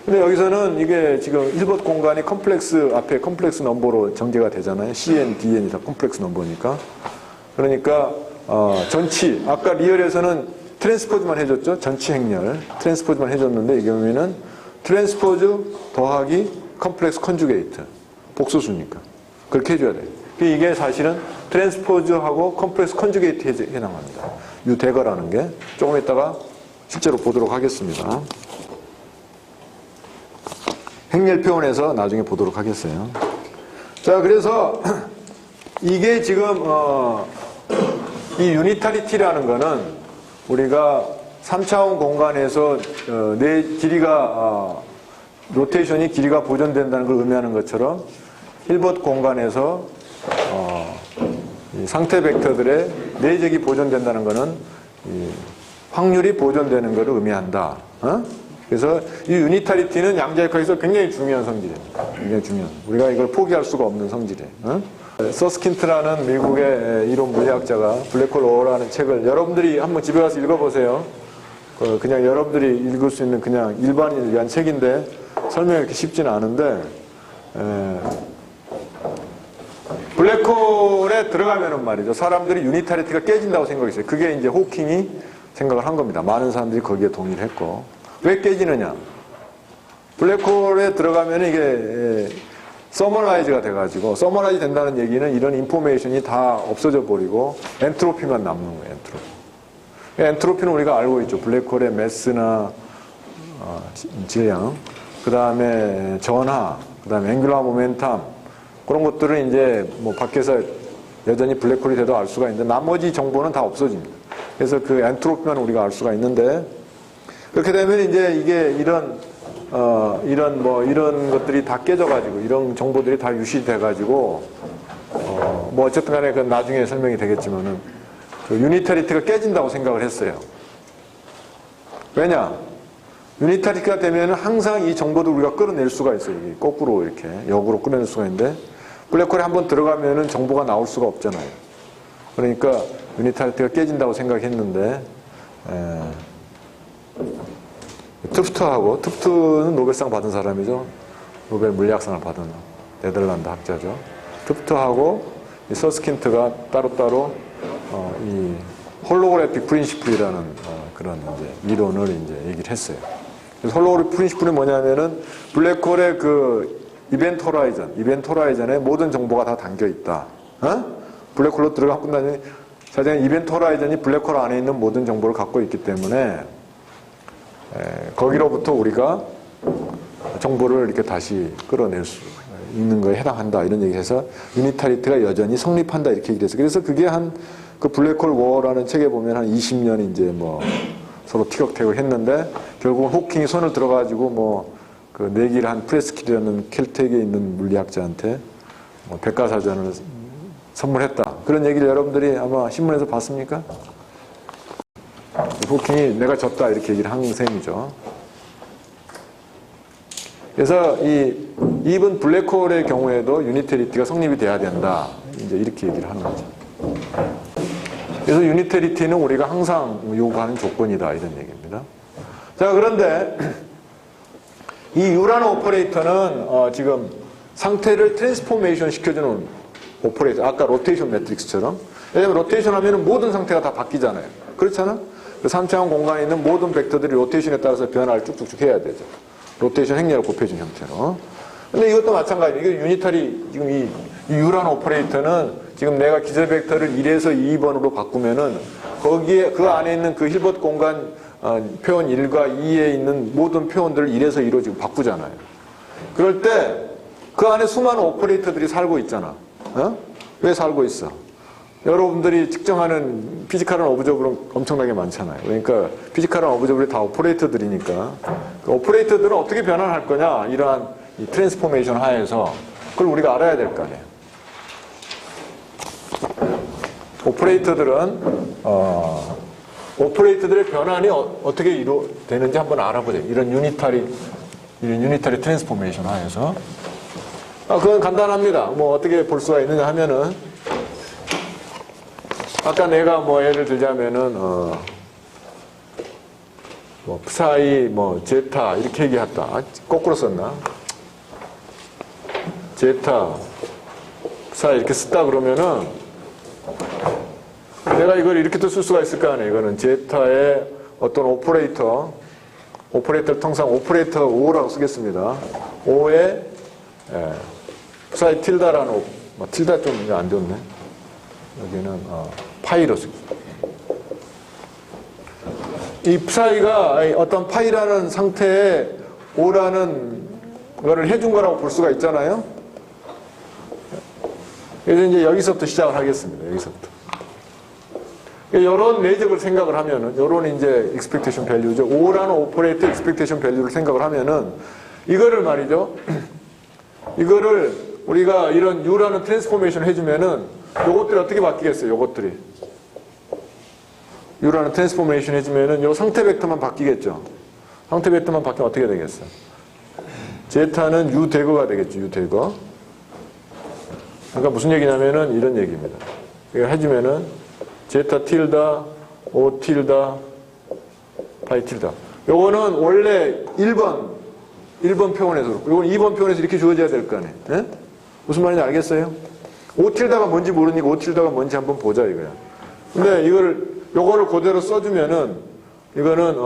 근데 여기서는 이게 지금 힐버트 공간이 컴플렉스 앞에 컴플렉스 넘버로 정제가 되잖아요. CN, DN이 다 컴플렉스 넘버니까. 그러니까 전치 아까 리얼에서는 트랜스포즈만 해줬죠. 전치 행렬 트랜스포즈만 해줬는데 이 경우에는 트랜스포즈 더하기 컴플렉스 컨주게이트 복소수니까 그렇게 해줘야 돼요. 이게 사실은 트랜스포즈하고 컴플렉스 컨주게이트에 해당합니다. 유 대거라는 게 조금 이따가 실제로 보도록 하겠습니다. 행렬 표현에서 나중에 보도록 하겠어요. 자, 그래서 이게 지금 이 유니타리티라는 거는 우리가 3차원 공간에서 내 길이가 로테이션이 길이가 보존된다는 걸 의미하는 것처럼 힐버트 공간에서 이 상태 벡터들의 내적이 보존된다는 것은 확률이 보존되는 것을 의미한다. 그래서 이 유니타리티는 양자역학에서 굉장히 중요한 성질입니다. 굉장히 중요한. 우리가 이걸 포기할 수가 없는 성질이에요. 서스킨트라는 미국의 이론 물리학자가 블랙홀 어워라는 책을 여러분들이 한번 집에 가서 읽어보세요. 그냥 여러분들이 읽을 수 있는 그냥 일반인을 위한 책인데 설명이 이렇게 쉽지는 않은데 블랙홀에 들어가면은 말이죠. 사람들이 유니타리티가 깨진다고 생각했어요. 그게 이제 호킹이 생각을 한 겁니다. 많은 사람들이 거기에 동의를 했고. 왜 깨지느냐? 블랙홀에 들어가면 이게 서머라이즈가 돼가지고 서머라이즈 된다는 얘기는 이런 인포메이션이 다 없어져 버리고 엔트로피만 남는 거예요. 엔트로피. 엔트로피는 우리가 알고 있죠. 블랙홀의 매스나 질량, 그 다음에 전하, 그 다음에 앵귤러 모멘텀 그런 것들은 이제 뭐 밖에서 여전히 블랙홀이 돼도 알 수가 있는데 나머지 정보는 다 없어집니다. 그래서 그 엔트로피만 우리가 알 수가 있는데 그렇게 되면 이제 이게 이런 이런 것들이 다 깨져가지고, 이런 정보들이 다 유실돼가지고, 뭐 어쨌든 간에 그 나중에 설명이 되겠지만은, 그 유니터리티가 깨진다고 생각을 했어요. 왜냐? 유니터리티가 되면은 항상 이 정보도 우리가 끌어낼 수가 있어요. 이게 거꾸로 이렇게, 역으로 끌어낼 수가 있는데, 블랙홀에 한번 들어가면은 정보가 나올 수가 없잖아요. 그러니까 유니터리티가 깨진다고 생각했는데, 트프트는 노벨상 받은 사람이죠. 노벨 물리학상을 받은 네덜란드 학자죠. 트프트하고 이 서스킨트가 따로따로 이 홀로그래픽 프린시플이라는 그런 이제 이론을 이제 얘기를 했어요. 그래서 홀로그래픽 프린시플이 뭐냐면은 블랙홀의 그 이벤트 호라이전에 모든 정보가 다 담겨 있다. 블랙홀로 들어가고 나니 사실 이벤트 호라이전이 블랙홀 안에 있는 모든 정보를 갖고 있기 때문에 거기로부터 우리가 정보를 이렇게 다시 끌어낼 수 있는 거에 해당한다 이런 얘기해서 유니타리티가 여전히 성립한다 이렇게 얘기를 했어요. 그래서 그게 그 블랙홀 워라는 책에 보면 한 20년 이제 뭐 서로 티격태격 했는데 결국은 호킹이 손을 들어가지고 그 내기를 한 프레스킬이라는 켈텍에 있는 물리학자한테 백과사전을 선물했다. 그런 얘기를 여러분들이 아마 신문에서 봤습니까? 호킹이 내가 졌다 이렇게 얘기를 한 셈이죠. 그래서 이번 블랙홀의 경우에도 유니터리티가 성립이 돼야 된다. 이제 이렇게 얘기를 하는 거죠. 그래서 유니터리티는 우리가 항상 요구하는 조건이다 이런 얘기입니다. 자, 그런데 이 U라는 오퍼레이터는 지금 상태를 트랜스포메이션 시켜주는 오퍼레이터. 아까 로테이션 매트릭스처럼. 왜냐면 로테이션 하면은 모든 상태가 다 바뀌잖아요. 그렇잖아? 그 3차원 공간에 있는 모든 벡터들이 로테이션에 따라서 변화를 쭉쭉쭉 해야 되죠. 로테이션 행렬을 곱해준 형태로. 근데 이것도 마찬가지예요. 이게 유니터리, 지금 이 U라는 오퍼레이터는 지금 내가 기절 벡터를 1에서 2번으로 바꾸면은 거기에 그 안에 있는 그 힐버트 공간 표현 1과 2에 있는 모든 표현들을 1에서 2로 지금 바꾸잖아요. 그럴 때 그 안에 수많은 오퍼레이터들이 살고 있잖아. 왜 살고 있어? 여러분들이 측정하는 피지컬한 오브저블은 엄청나게 많잖아요. 그러니까 피지컬한 오브저블이 다 오퍼레이터들이니까 그 오퍼레이터들은 어떻게 변환할 거냐 이러한 이 트랜스포메이션 하에서 그걸 우리가 알아야 될 거 아니에요. 오퍼레이터들의 변환이 어떻게 되는지 한번 알아보자. 이런 유니터리 트랜스포메이션 하에서 그건 간단합니다. 뭐 어떻게 볼 수가 있느냐 하면은 아까 내가 뭐 예를 들자면은 뭐 프사이 제타 이렇게 얘기했다. 거꾸로 썼나? 제타 프사이 이렇게 썼다 그러면은 내가 이걸 이렇게도 쓸 수가 있을 거 아니에요. 이거는 제타의 어떤 오퍼레이터를 통상 오퍼레이터 5라고 쓰겠습니다. 5에 프사이 틸다라는 틸다 좀 안 좋네. 여기는 파이로 쓰겠습니다. 이 프사이가 어떤 파이라는 상태에 5라는 거를 해준 거라고 볼 수가 있잖아요. 그래서 이제 여기서부터 시작을 하겠습니다. 여기서부터. 이런 내적을 생각을 하면은, 이런 이제 expectation value죠. 5라는 오퍼레이터 expectation value를 생각을 하면은, 이거를 말이죠. 이거를 우리가 이런 U라는 트랜스포메이션을 해주면은, 요것들이 어떻게 바뀌겠어요? 요것들이. U라는 트랜스포메이션 해주면은, 요 상태 벡터만 바뀌겠죠. 상태 벡터만 바뀌면 어떻게 되겠어요? 제타는 U 대거가 되겠죠. U 대거. 그러니까 무슨 얘기냐면은, 이런 얘기입니다. 이거 해주면은, 제타 틸다, 오 틸다, 파이 틸다. 요거는 원래 1번 표현에서 그렇고, 요건 2번 표현에서 이렇게 주어져야 될 거 아니에요. 예? 무슨 말인지 알겠어요? 오 틸다가 뭔지 모르니까 오 틸다가 뭔지 한번 보자 이거야. 근데 요거를 그대로 써주면은, 이거는,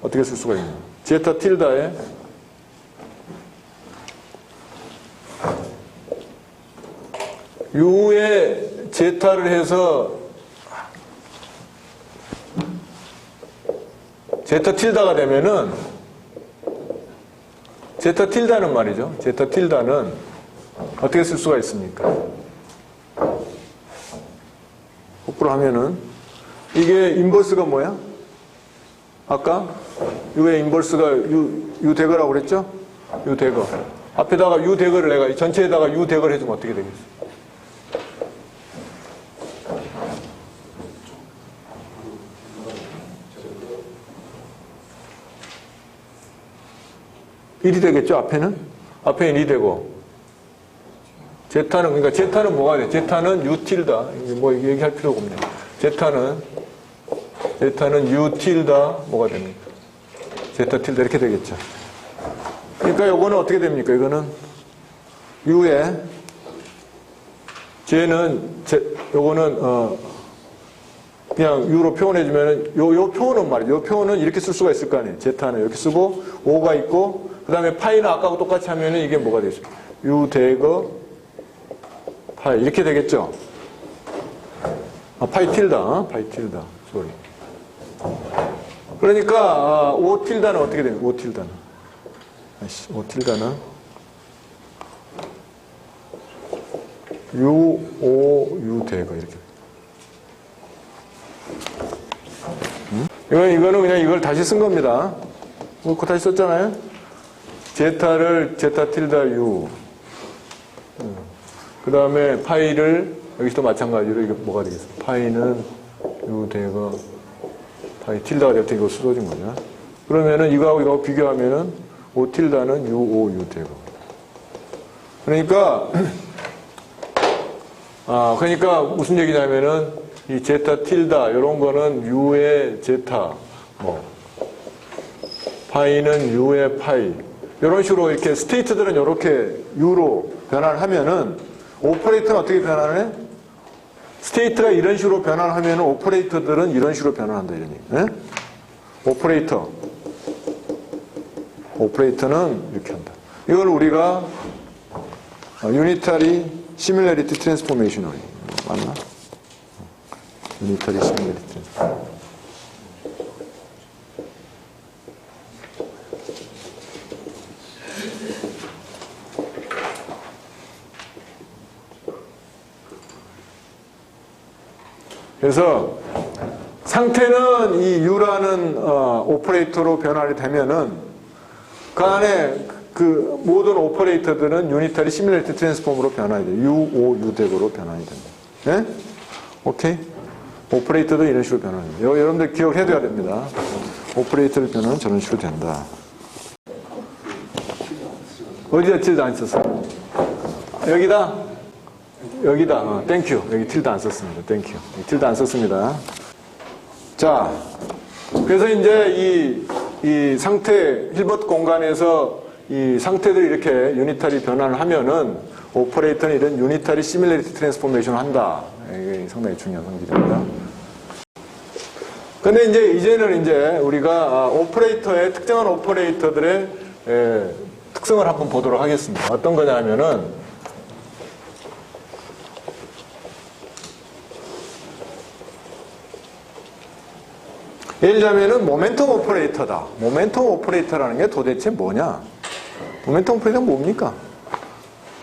어떻게 쓸 수가 있냐. 제타 틸다에, U에 제타를 해서, 제타 틸다가 되면은 제타 틸다는 말이죠. 제타 틸다는 어떻게 쓸 수가 있습니까? 거꾸로 하면은 이게 인버스가 뭐야? 아까 U의 인버스가 U 대거라고 그랬죠? U 대거. 앞에다가 U 대거를 내가 전체에다가 U 대거를 해주면 어떻게 되겠어? 일이 되겠죠? 앞에는 1이 되고. 제타는, 그러니까 제타는 뭐가 돼? 제타는 U 틸다. 뭐 얘기할 필요가 없네요. 제타는 U 틸다 뭐가 됩니까? 제타 틸다 이렇게 되겠죠. 그러니까 요거는 어떻게 됩니까? 이거는 U에 요거는 그냥 U로 표현해주면은 요 표현은 말이죠. 요 표현은 이렇게 쓸 수가 있을 거 아니에요. 제타는 이렇게 쓰고 O가 있고 그 다음에 파이는 아까하고 똑같이 하면은 이게 뭐가 되죠? U 대거 파이 이렇게 되겠죠. 파이 틸다. 소리. 그러니까 O 틸다는 어떻게 됩니까? O 틸다는 U, O, U 대거 이렇게. 이거는 그냥 이걸 다시 쓴 겁니다. 그거 다시 썼잖아요. 제타를 제타 틸다 U. 그 다음에 파이를 여기서도 마찬가지로 이게 뭐가 되겠어요? 파이는 U 대거 파이 틸다가 될 때 이거 쓰러진 거죠. 그러면은 이거하고 비교하면은 O 틸다는 U, O, U 대거. 그러니까 무슨 얘기냐면은 이 제타 틸다 이런 거는 U의 제타 파이는 U의 파이 이런 식으로 이렇게 스테이트들은 이렇게 U로 변환을 하면은 오퍼레이터는 어떻게 변환을 해? 스테이트가 이런 식으로 변환하면은 오퍼레이터들은 이런 식으로 변환한다 이러니. 네? 오퍼레이터는 이렇게 한다. 이걸 우리가 유니타리 시뮬레리티 트랜스포메이션 맞나? 유니타리 시뮬레리티 트랜스포메이션. 그래서 상태는 이 U라는 오퍼레이터로 변환이 되면은 그 안에 그 모든 오퍼레이터들은 유니타리 시뮬레이트 트랜스폼으로 변환이 돼요. U, O, U 대거로 변환이 됩니다. 네? 오케이? 오퍼레이터도 이런 식으로 변환이 돼요. 여러분들 기억해야 됩니다. 오퍼레이터를 변환은 저런 식으로 된다. 어디다 틸드 안 썼어? 여기다. 땡큐. 여기 틸드 안 썼습니다. 땡큐. 틸드 안 썼습니다. 자, 그래서 이제 이 상태, 힐버트 공간에서 이 상태들이 이렇게 유니타리 변환을 하면은 오퍼레이터는 이런 유니타리 시뮬레이트 트랜스포메이션을 한다. 이게 상당히 중요한 성질입니다. 근데 이제는 우리가 특정한 오퍼레이터들의 특성을 한번 보도록 하겠습니다. 어떤 거냐 하면은 예를 들자면은 모멘텀 오퍼레이터다. 모멘텀 오퍼레이터라는 게 도대체 뭐냐? 모멘텀 오퍼레이터는 뭡니까?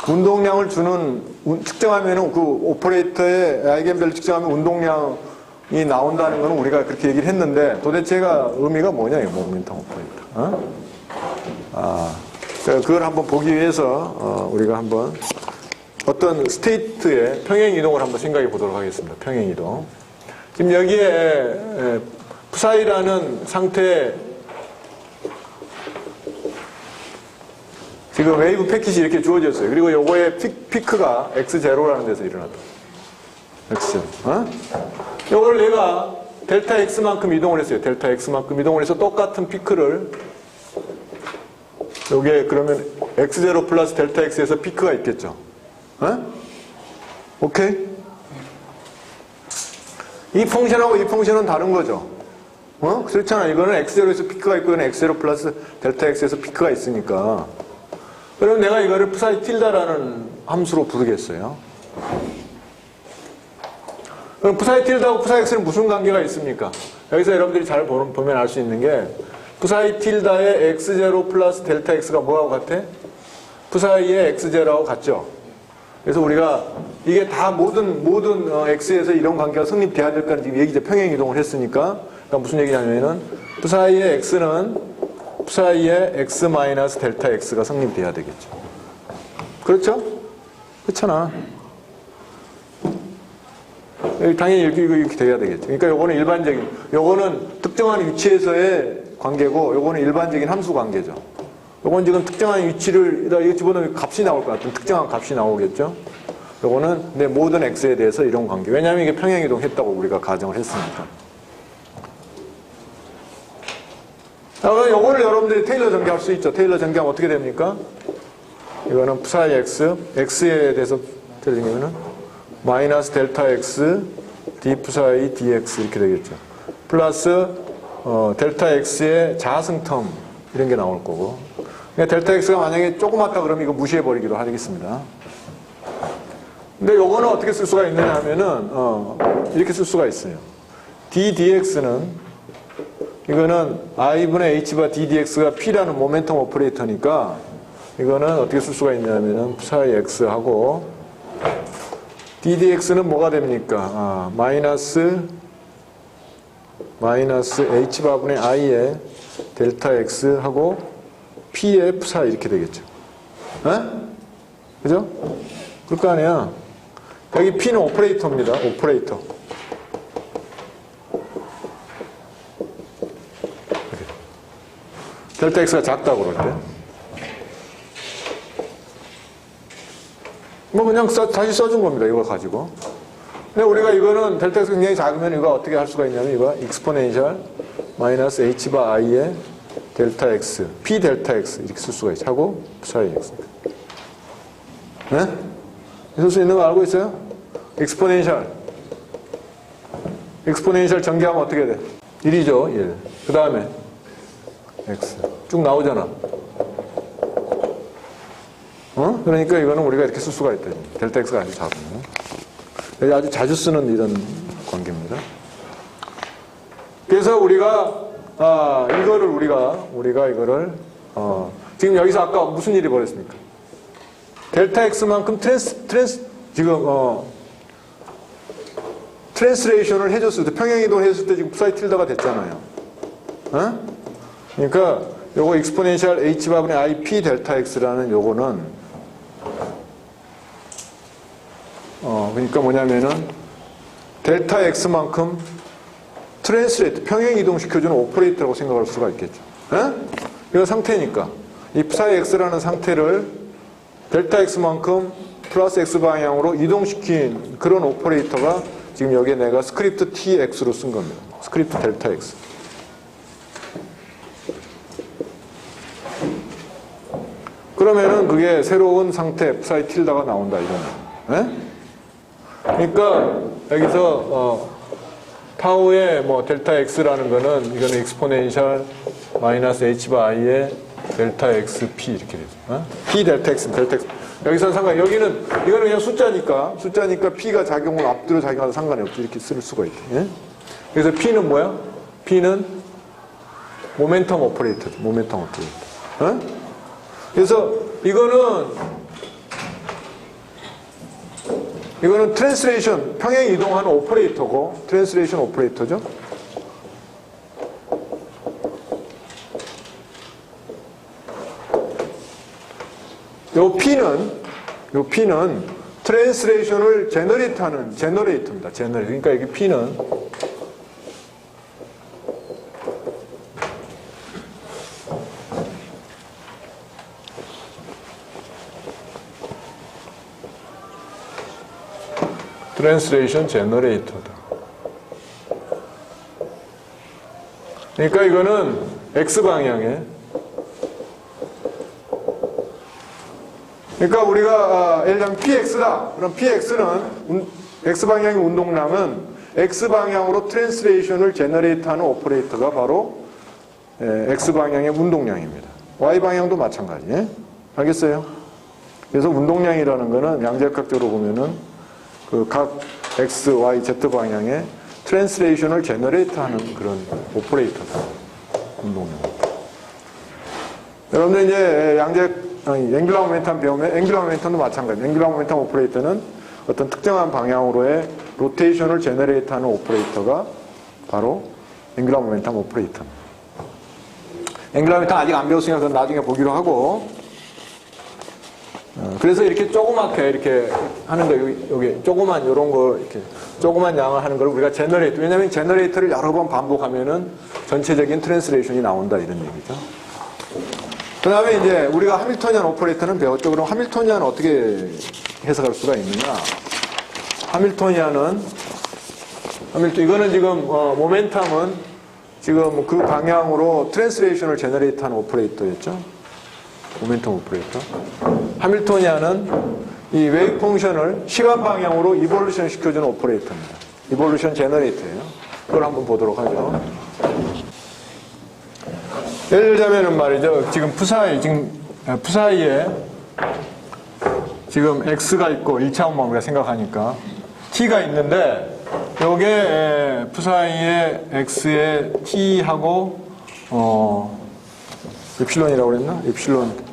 운동량을 측정하면은 그 오퍼레이터의 아이겐밸류 측정하면 운동량이 나온다는 거는 우리가 그렇게 얘기를 했는데 도대체가 의미가 뭐냐, 이 모멘텀 오퍼레이터. 그걸 한번 보기 위해서 우리가 한번 어떤 스테이트의 평행 이동을 한번 생각해 보도록 하겠습니다. 평행 이동. 지금 여기에 푸사이라는 상태 지금 웨이브 패킷이 이렇게 주어졌어요. 그리고 요거의 피크가 x0라는 데서 일어났다. x0. 요걸 내가 델타 x만큼 이동을 했어요. 델타 x만큼 이동을 해서 똑같은 피크를 요게 그러면 x0 플러스 델타 x에서 피크가 있겠죠. 오케이? 이 펑션하고 이 펑션은 다른 거죠. 그렇잖아. 이거는 x0에서 피크가 있고 이거는 x0 플러스 델타 x에서 피크가 있으니까. 그럼 내가 이거를 푸사이 틸다라는 함수로 부르겠어요. 그럼 푸사이 틸다하고 푸사이 x는 무슨 관계가 있습니까? 여기서 여러분들이 잘 보면 알 수 있는 게 푸사이 틸다의 x0 플러스 델타 x가 뭐하고 같아? 푸사이의 x0하고 같죠? 그래서 우리가 이게 다 모든 x에서 이런 관계가 성립돼야 될 거는 지금 이제 평행 이동을 했으니까 그러니까 무슨 얘기냐면은 psi의 x는 psi의 x 마이너스 델타 x가 성립돼야 되겠죠. 그렇죠? 그렇잖아. 당연히 이렇게 돼야 되겠죠. 그러니까 요거는 일반적인, 요거는 특정한 위치에서의 관계고, 요거는 일반적인 함수 관계죠. 요건 지금 특정한 위치를, 이거 집어넣으면 값이 나올 것 같은 특정한 값이 나오겠죠. 요거는 내 모든 x에 대해서 이런 관계. 왜냐하면 이게 평행이동 했다고 우리가 가정을 했으니까. 그럼 요거를 여러분들이 테일러 전개할 수 있죠. 테일러 전개하면 어떻게 됩니까? 이거는 psi x, x에 대해서 테일러 전개하면은 마이너스 델타 x d psi dx 이렇게 되겠죠. 플러스 델타 x의 자승 텀 이런 게 나올 거고. 그러니까 델타 x가 만약에 조그맣다 그러면 이거 무시해버리기로 하겠습니다. 근데 요거는 어떻게 쓸 수가 있느냐 하면은 이렇게 쓸 수가 있어요. d dx는 이거는 i분의 h바 d dx가 p라는 모멘텀 오퍼레이터니까 이거는 어떻게 쓸 수가 있냐면은 psi x하고 d dx는 뭐가 됩니까? 마이너스 h바분의 i의 델타 x하고 p의 psi 이렇게 되겠죠. 에? 그죠? 그럴 거 아니야. 여기 p는 오퍼레이터입니다. 오퍼레이터. 델타 x가 작다고 그럴 때. 뭐 그냥 다시 써준 겁니다. 이거 가지고. 근데 우리가 이거는 델타 x가 굉장히 작으면 이거 어떻게 할 수가 있냐면 이거 익스포넨셜 마이너스 h 바 i의 델타 x, p 델타 x 이렇게 쓸 수가 있죠. 하고 psi x. 네? 쓸 수 있는 거 알고 있어요? 익스포넨셜 전개하면 어떻게 돼? 1이죠. 1. 그 다음에 x. 쭉 나오잖아. 그러니까 이거는 우리가 이렇게 쓸 수가 있다. 델타 x가 아주 작으면. 아주 자주 쓰는 이런 관계입니다. 그래서 우리가 이거를 지금 여기서 아까 무슨 일이 벌어졌습니까? 델타 x만큼 트랜스레이션을 해줬을 때, 평행이동을 해줬을 때 지금 psi 틸다가 됐잖아요. 그러니까 요거 익스포넨셜 h바분의 i p 델타 x라는 요거는 그러니까 뭐냐면은 델타 x만큼 트랜스레이트, 평행이동시켜주는 오퍼레이터라고 생각할 수가 있겠죠. 이건 상태니까 이 psi x라는 상태를 델타 x만큼 플러스 x 방향으로 이동시킨 그런 오퍼레이터가 지금 여기에 내가 스크립트 tx로 쓴 겁니다. 스크립트 델타 x. 그러면은 그게 새로운 상태 psi 틸다가 나온다 이거는. 그러니까 여기서 타우의 뭐 델타 x라는 거는 이거는 익스포넨셜 마이너스 h 바 i의 델타 x p 이렇게 되죠. p 델타 x 델타 x. 여기서는 이거는 그냥 숫자니까 p가 작용을 앞뒤로 작용하도 상관이 없죠. 이렇게 쓸 수가 있대. 그래서 p는 뭐야? p는 모멘텀 오퍼레이터죠. 모멘텀 오퍼레이터. 그래서 이거는 트랜스레이션, 평행 이동하는 오퍼레이터고, 트랜스레이션 오퍼레이터죠. 요 P는 트랜스레이션을 제너레이트하는 제너레이터입니다. 그러니까 여기 P는 트랜스레이션 제너레이터다. 그러니까 이거는 X방향에 그러니까 우리가 예를 들면 PX다. 그럼 PX는 X방향의 운동량은 X방향으로 트랜스레이션을 제너레이트하는 오퍼레이터가 바로 X방향의 운동량입니다. Y방향도 마찬가지. 알겠어요? 그래서 운동량이라는 거는 양자역학적으로 보면은 그 각 X, Y, Z 방향에 트랜스레이션을 제너레이트하는 그런 오퍼레이터다. 운동량. 여러분들 이제 앵귤러 모멘텀 배우면 앵귤러 모멘텀도 마찬가지예요. 앵귤러 모멘텀 오퍼레이터는 어떤 특정한 방향으로의 로테이션을 제너레이트하는 오퍼레이터가 바로 앵귤러 모멘텀 오퍼레이터입니다. 앵글라 메이터는 아직 안 배웠으니까 그건 나중에 보기로 하고. 그래서 이렇게 조그맣게 이렇게 하는 거, 여기 조그만 요런 거, 이렇게 조그만 양을 하는 걸 우리가 제너레이터. 왜냐면 제너레이터를 여러 번 반복하면은 전체적인 트랜스레이션이 나온다, 이런 얘기죠. 그 다음에 이제 우리가 하밀토니안 오퍼레이터는 배웠죠. 그럼 하밀토니안은 어떻게 해석할 수가 있느냐. 이거는 지금, 모멘텀은 지금 그 방향으로 트랜스레이션을 제너레이트 하는 오퍼레이터였죠. 모멘텀 오퍼레이터. 하밀토니안은 이 웨이브 펑션을 시간 방향으로 이볼루션 시켜주는 오퍼레이터입니다. 이볼루션 제너레이터예요. 그걸 한번 보도록 하죠. 예를 들자면은 말이죠. 지금 푸사이에 지금 X가 있고 1차원만 우리가 생각하니까 T가 있는데 요게 푸사이에 X에 T하고 입실론이라고 그랬나? 입실론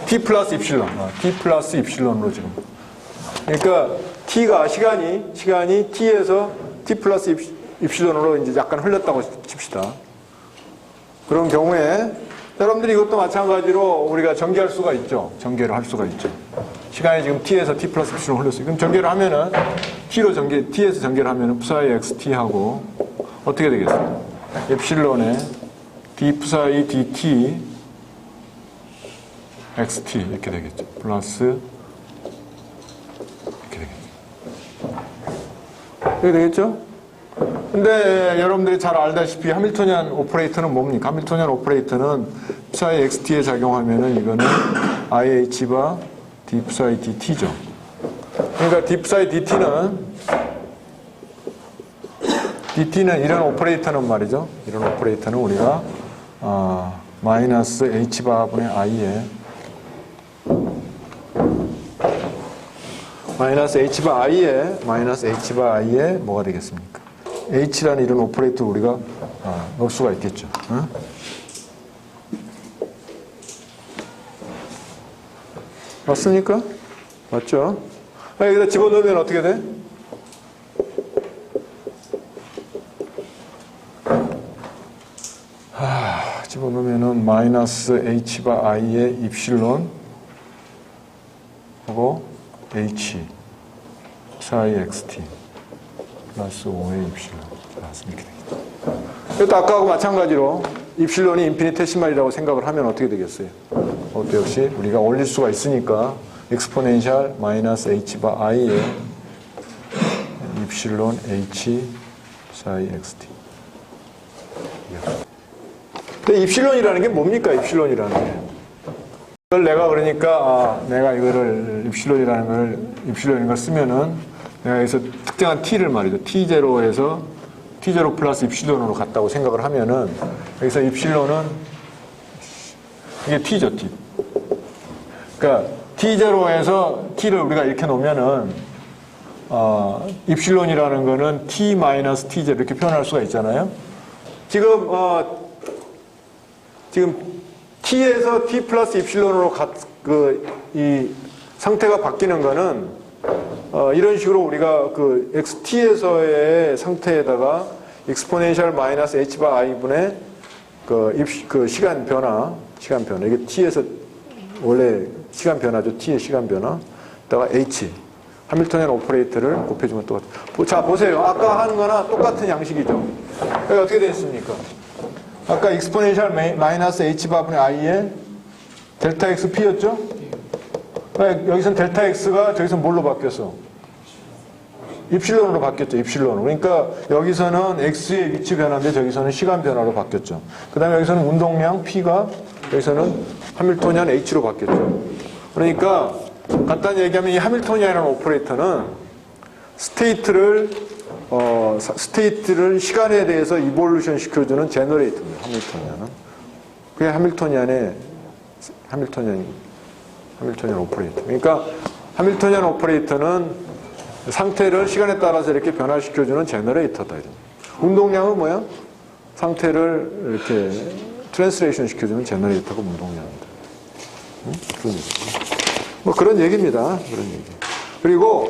T 플러스 입실론 T 플러스 입실론으로 지금 그러니까 T가 시간이 T에서 T 플러스 입실론으로 이제 약간 흘렸다고 칩시다. 그런 경우에 여러분들이 이것도 마찬가지로 우리가 전개할 수가 있죠. 전개를 할 수가 있죠. 시간이 지금 T에서 T 플러스 입실론 흘렸어요. 그럼 전개를 하면은 T에서 전개를 하면은 푸사이 XT하고 어떻게 되겠어요? 입실론에 D 푸사이 DT XT 이렇게 되겠죠. 플러스 이렇게 되겠죠. 이렇게 되겠죠? 근데 여러분들이 잘 알다시피 하밀토니안 오퍼레이터는 뭡니까? 하밀토니안 오퍼레이터는 푸사이 XT에 작용하면은 이거는 IH바 D 푸사이 DT죠. 그러니까 D 푸사이 DT는 이런 오퍼레이터는 말이죠. 이런 오퍼레이터는 우리가 마이너스 H바분의 I에 마이너스 H바 I에 뭐가 되겠습니까? H라는 이런 오퍼레이터 우리가 넣을 수가 있겠죠. 응? 맞습니까? 맞죠? 여기다 집어넣으면 어떻게 돼? 집어넣으면은 마이너스 H바 I에 입실론 하고 H 사이 XT 플러스 5의 입실론 이렇게 되겠죠. 이것도 아까하고 마찬가지로 입실론이 인피니테시말이라고 생각을 하면 어떻게 되겠어요? 그것도 역시 우리가 올릴 수가 있으니까 엑스포넨셜 마이너스 H바 I에 입실론 H 사이 XT. 근데 입실론이라는 게 뭡니까? 입실론이라는 게. 이걸 내가 그러니까 내가 이거를 입실론인 걸 쓰면은 내가 여기서 특정한 t를 말이죠. t0에서 t0 플러스 입실론으로 갔다고 생각을 하면은 여기서 입실론은 이게 t죠, t. 그러니까 t0에서 t를 우리가 이렇게 놓으면은 입실론이라는 거는 t 마이너스 t0 이렇게 표현할 수가 있잖아요. 지금 t에서 t 플러스 입실론으로 이 상태가 바뀌는 거는 이런 식으로 우리가 그 xt에서의 상태에다가 exponential 마이너스 h 바 i분의 그 시간 변화 이게 t에서 원래 시간 변화죠. t의 시간 변화. 다가 h 하밀토니안 오퍼레이터를 곱해주면 똑같아요. 자 보세요. 아까 하는 거나 똑같은 양식이죠. 여기 어떻게 됐습니까? 아까 exponential 마이너스 h 바분의 i에 델타 x p였죠? 여기선 델타 x가 저기서 뭘로 바뀌었어? 입실론으로 바뀌었죠. 입실론으로. 그러니까 여기서는 x의 위치 변화인데 저기서는 시간 변화로 바뀌었죠. 그 다음에 여기서는 운동량 p가 여기서는 하밀토니안 h로 바뀌었죠. 그러니까 간단히 얘기하면 이 하밀토니안이라는 오퍼레이터는 스테이트를 시간에 대해서 이볼루션 시켜주는 제너레이터입니다. 하밀토니안은. 그게 하밀토니안 오퍼레이터. 그러니까 하밀토니안 오퍼레이터는 상태를 시간에 따라서 이렇게 변화시켜주는 제너레이터다. 운동량은 뭐야? 상태를 이렇게 트랜스레이션 시켜주는 제너레이터가 운동량입니다. 응? 그런 얘기. 뭐 그런 얘기입니다. 그런 얘기. 그리고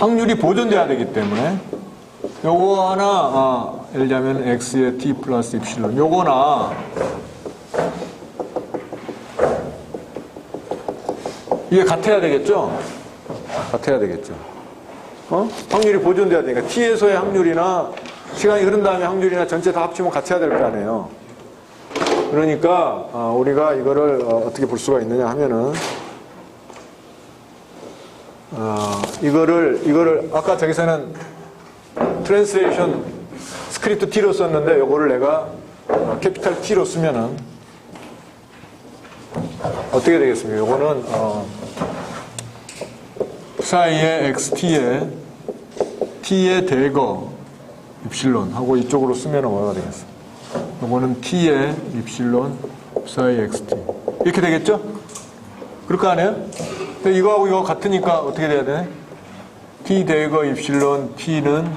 확률이 보존돼야 되기 때문에 요거 하나 예를 들자면 x의 t 플러스 입실론 요거나 이게 같아야 되겠죠? 같아야 되겠죠. 확률이 보존돼야 되니까 t에서의 확률이나 시간이 흐른 다음에 확률이나 전체 다 합치면 같아야 될 거 아니에요. 그러니까 우리가 이거를 어떻게 볼 수가 있느냐 하면은 이거를 아까 저기서는 트랜스레이션 스크립트 T로 썼는데 요거를 내가 캐피탈 T로 쓰면은 어떻게 되겠습니까? 요거는 사이의 XT의 T의 대거 입실론 하고 이쪽으로 쓰면은 뭐가 되겠어? 요거는 T의 입실론 사이 XT 이렇게 되겠죠? 그럴 거 아니에요? 근데 이거하고 이거 같으니까 어떻게 돼야 돼? T 대거 입실론 T는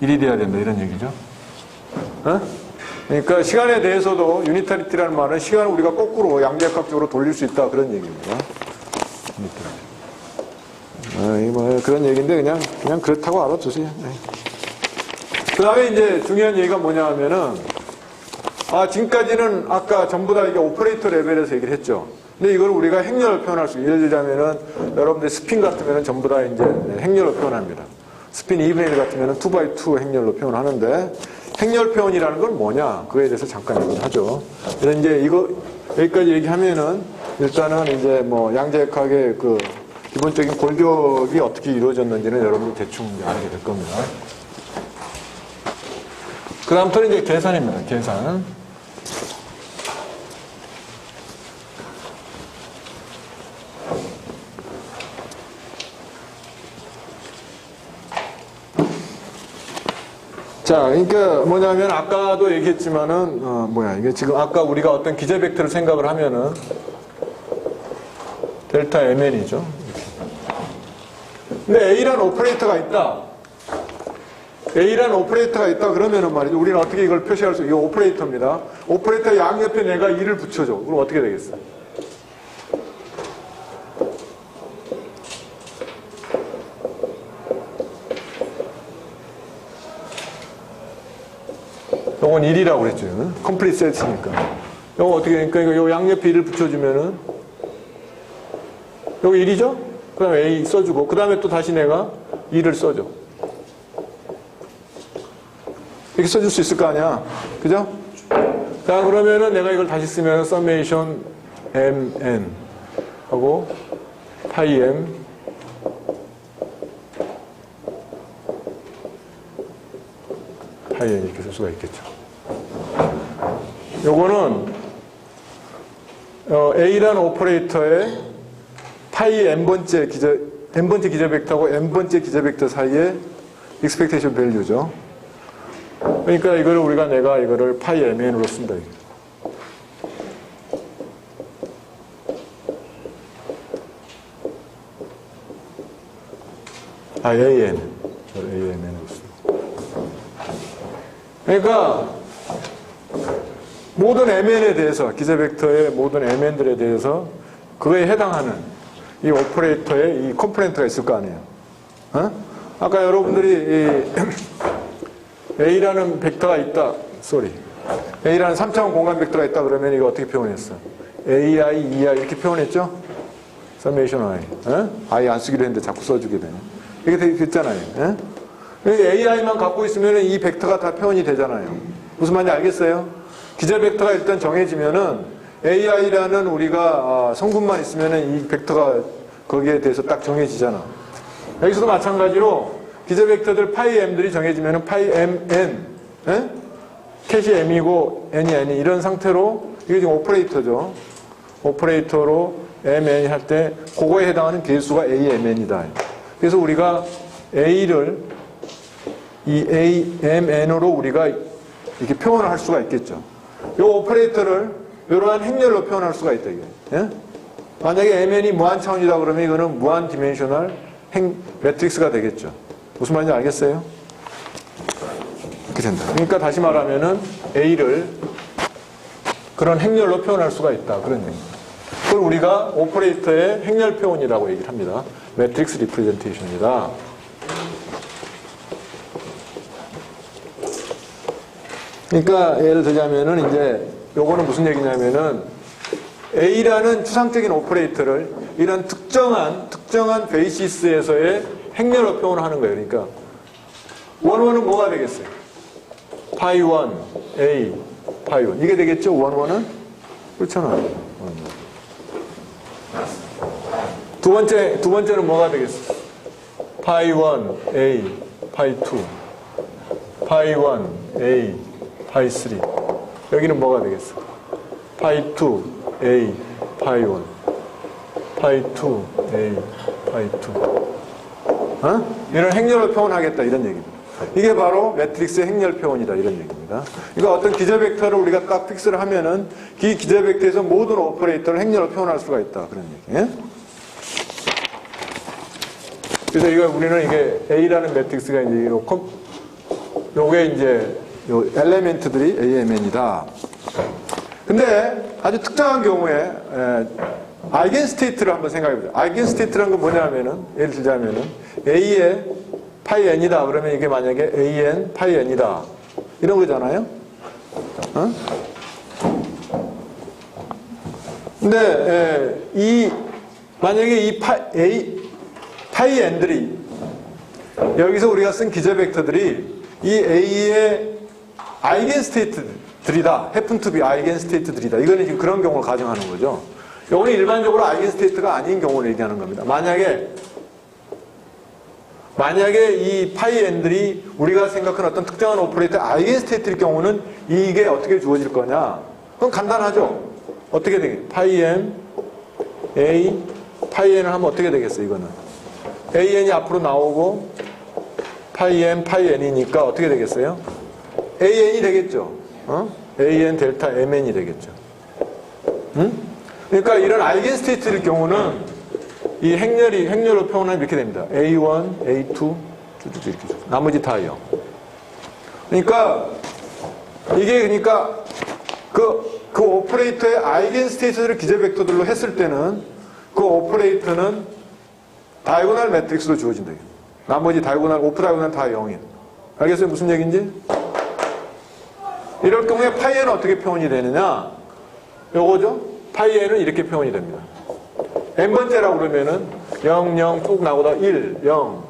1이 돼야 된다 이런 얘기죠. 그러니까 시간에 대해서도 유니타리티라는 말은 시간을 우리가 거꾸로 양자역학적으로 돌릴 수 있다 그런 얘기입니다. 뭐 그런 얘기인데 그냥 그렇다고 알아두세요. 그 다음에 이제 중요한 얘기가 뭐냐 하면은 지금까지는 아까 전부 다 이게 오퍼레이터 레벨에서 얘기를 했죠. 근데 이걸 우리가 행렬로 표현할 수, 예를 들자면은, 여러분들 스핀 같으면은 전부 다 이제 행렬로 표현합니다. 스핀 이브레일 같으면은 2x2 행렬로 표현하는데, 행렬 표현이라는 건 뭐냐? 그거에 대해서 잠깐 얘기를 하죠. 그래서 이제 이거, 여기까지 얘기하면은, 일단은 이제 뭐 양자역학의 그 기본적인 골격이 어떻게 이루어졌는지는 여러분들 대충 이제 알게 될 겁니다. 그 다음부터는 이제 계산입니다. 계산. 자, 그러니까 뭐냐면 아까도 얘기했지만은 이게 지금 아까 우리가 어떤 기재 벡터를 생각을 하면은 델타 mn이죠. 근데 A라는 오퍼레이터가 있다. A라는 오퍼레이터가 있다 그러면은 말이죠. 우리는 어떻게 이걸 표시할 수? 이거 오퍼레이터입니다. 오퍼레이터 양옆에 내가 2를 붙여줘. 그럼 어떻게 되겠어? 요건 1이라고 그랬죠. 컴플리트 세트니까. 요거 어떻게 되니까 요 양옆에 1을 붙여주면은 요거 1이죠? 그 다음에 A 써주고 그 다음에 또 다시 내가 2를 써줘. 이렇게 써줄 수 있을 거 아니야. 그죠? 자, 그러면은 내가 이걸 다시 쓰면 summation mn 하고 pi m pi n 이렇게 쓸 수가 있겠죠. 요거는 A라는 오퍼레이터의 파이 n번째 기저 벡터하고 n번째 기저 벡터 사이의 expectation value죠. 그러니까 내가 이거를 파이 mn으로 쓴다. AN으로 쓰고. 그러니까 모든 mn에 대해서 기저 벡터의 모든 mn들에 대해서 그거에 해당하는 이 오퍼레이터에 이 컴포넌트가 있을 거 아니에요. 아까 여러분들이 A라는 벡터가 있다. A라는 3차원 공간 벡터가 있다 그러면 이거 어떻게 표현했어? AI, EI 이렇게 표현했죠? summation I. I 안 쓰기로 했는데 자꾸 써주게 되네. 이렇게 됐잖아요. AI만 갖고 있으면 이 벡터가 다 표현이 되잖아요. 무슨 말인지 알겠어요? 기저 벡터가 일단 정해지면은 AI라는 우리가 성분만 있으면은 이 벡터가 거기에 대해서 딱 정해지잖아. 여기서도 마찬가지로 기저 벡터들 파이 m들이 정해지면은 파이 mn, 캣이 m이고 n이 n이 이런 상태로 이게 지금 오퍼레이터죠. 오퍼레이터로 mn이 할 때 그거에 해당하는 개수가 amn이다. 그래서 우리가 a를 이 amn으로 우리가 이렇게 표현을 할 수가 있겠죠. 이 오퍼레이터를 이러한 행렬로 표현할 수가 있다. 이게. 만약에 mn이 무한 차원이다 그러면 이거는 무한 디멘셔널 매트릭스가 되겠죠. 무슨 말인지 알겠어요? 이렇게 된다. 그러니까 다시 말하면은 A를 그런 행렬로 표현할 수가 있다. 그런 얘기입니다. 그걸 우리가 오퍼레이터의 행렬 표현이라고 얘기를 합니다. 매트릭스 리프레젠테이션이다. 그러니까 예를 들자면은 이제 요거는 무슨 얘기냐면은 A라는 추상적인 오퍼레이터를 이런 특정한 베이시스에서의 행렬로 표현을 하는 거예요. 그러니까 원원은 뭐가 되겠어요? 파이 1, A, 파이 1. 이게 되겠죠? 원원은? 그렇잖아. 두 번째는 뭐가 되겠어? 파이 1, A, 파이 2. 파이 1, A, 파이 3. 여기는 뭐가 되겠어? 파이 2, A, 파이 1. 파이 2, A, 파이 2. 이런 행렬을 표현하겠다 이런 얘기입니다. 이게 바로 매트릭스의 행렬 표현이다 이런 얘기입니다. 이거 어떤 기저 벡터를 우리가 딱 픽스를 하면은 이 기저 벡터에서 모든 오퍼레이터를 행렬로 표현할 수가 있다 그런 얘기. 그래서 이거 우리는 이게 A라는 매트릭스가 이제 요게 이제 요 엘레멘트들이 AMN이다. 근데 아주 특정한 경우에 아이겐스테이트를 한번 생각해 보자. 아이겐스테이트라는 건 뭐냐면은 예를 들자면은 A의 파이 n이다 그러면 이게 만약에 AN 파이 n이다 이런 거잖아요. 근데 만약에 이 파이 n들이 여기서 우리가 쓴 기저 벡터들이 이 A의 아이겐스테이트들이다. happen to be 아이겐스테이트들이다. 이거는 지금 그런 경우를 가정하는 거죠. 이거는 일반적으로 아이겐스테이트가 아닌 경우를 얘기하는 겁니다. 만약에 이 파이 n들이 우리가 생각하는 어떤 특정한 오퍼레이터 아이겐스테이트일 경우는 이게 어떻게 주어질 거냐? 그럼 간단하죠. 어떻게 되겠어요? 파이 n, A, 파이 n을 하면 어떻게 되겠어요? 이거는 AN이 앞으로 나오고 파이 n, 파이 n이니까 어떻게 되겠어요? AN이 되겠죠. AN 델타 MN이 되겠죠. 그러니까 이런 아이겐스테이트일 경우는 이 행렬로 표현하면 이렇게 됩니다. A1, A2, 쭉쭉 이렇게. 나머지 다 0. 그러니까, 그 오퍼레이터의 아이겐스테이트를 기저 벡터들로 했을 때는 그 오퍼레이터는 다이고널 매트릭스로 주어진다. 나머지 오프 다이고널 다 0이에요. 알겠어요? 무슨 얘기인지? 이럴 경우에 파이 n은 어떻게 표현이 되느냐? 요거죠? 파이 n은 이렇게 표현이 됩니다. n번째라고 그러면은 0, 0 쭉 나오다 1, 0.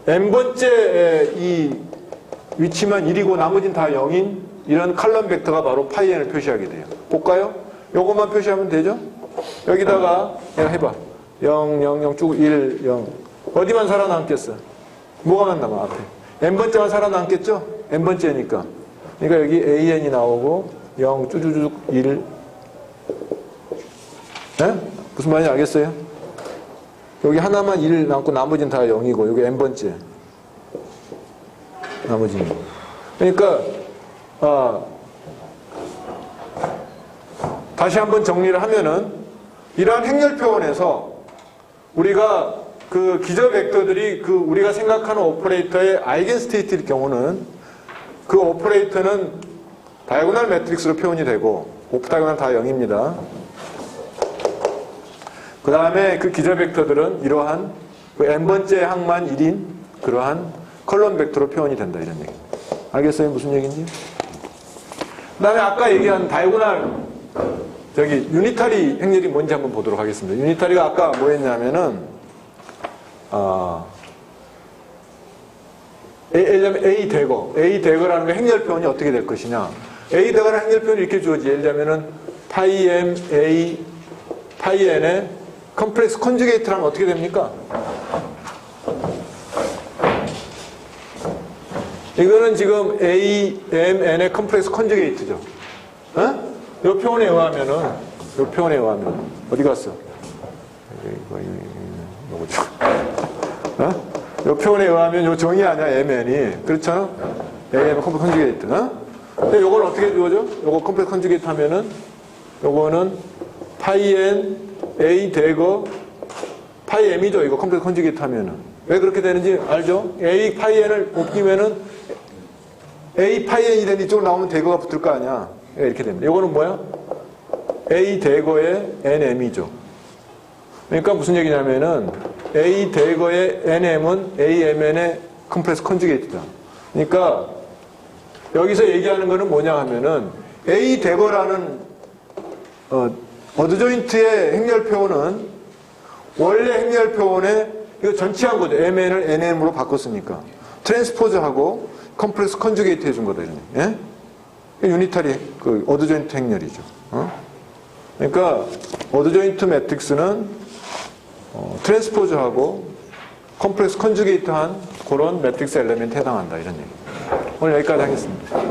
n번째 이 위치만 1이고 나머지는 다 0인 이런 칼럼 벡터가 바로 파이 n을 표시하게 돼요. 볼까요? 요것만 표시하면 되죠? 여기다가 그냥 해봐. 0, 0, 0 쭉 1, 0. 어디만 살아남겠어? 뭐가만 남아 앞에? n번째만 살아남겠죠? n번째니까. 그러니까 여기 AN이 나오고 0 쭈쭈쭈 1. 네? 무슨 말인지 알겠어요? 여기 하나만 1 남고 나머지는 다 0이고 여기 n번째. 나머지는. 그러니까 다시 한번 정리를 하면은 이러한 행렬 표현에서 우리가 그 기저 벡터들이 우리가 생각하는 오퍼레이터의 아이겐스테이트일 경우는 그 오퍼레이터는 다이고널 매트릭스로 표현이 되고 오프 다이고널 다 0입니다. 그 다음에 그 기저 벡터들은 이러한 그 n번째 항만 1인 그러한 컬럼 벡터로 표현이 된다 이런 얘기. 알겠어요? 무슨 얘기인지? 그 다음에 아까 얘기한 다이고널 유니타리 행렬이 뭔지 한번 보도록 하겠습니다. 유니타리가 아까 뭐였냐면은 A 대거라는 거 행렬 표현이 어떻게 될 것이냐. A 대거라는 행렬 표현이 이렇게 주어지. 예를 들자면은 파이 M, A, 파이 N의 컴플렉스 컨주게이트라면 어떻게 됩니까? 이거는 지금 A, M, N의 컴플렉스 컨주게이트죠. 이 표현에 의하면은 어디 갔어? 이거죠. 이 표현에 의하면 이 정의 아니야, MN이. 그렇죠? AM 컴플렉스 컨주게이트. 근데 요건 어떻게 주어져? 요거 컴플렉스 컨주게이트 하면은 요거는 파이 N, A 대거, 파이 M이죠. 이거 컴플렉스 컨주게이트 하면은. 왜 그렇게 되는지 알죠? A 파이 N을 옮기면은 A 파이 N이 되는 이쪽으로 나오면 대거가 붙을 거 아니야. 이렇게 됩니다. 요거는 뭐야? A 대거의 NM이죠. 그러니까 무슨 얘기냐면은 A 대거의 NM은 AMN의 컴플렉스 컨주게이트다. 그러니까 여기서 얘기하는 거는 뭐냐 하면은 A 대거라는 어드조인트의 행렬표는 원래 행렬표원에 이거 전치한 거죠. MN을 NM으로 바꿨으니까. 트랜스포즈하고 컴플렉스 컨주게이트 해준 거다. 예? 유니타리 그 어드조인트 행렬이죠. 그러니까 어드조인트 매트릭스는 트랜스포즈하고 컴플렉스 컨주게이트한 그런 매트릭스 엘리멘트에 해당한다. 이런 얘기. 오늘 여기까지 하겠습니다.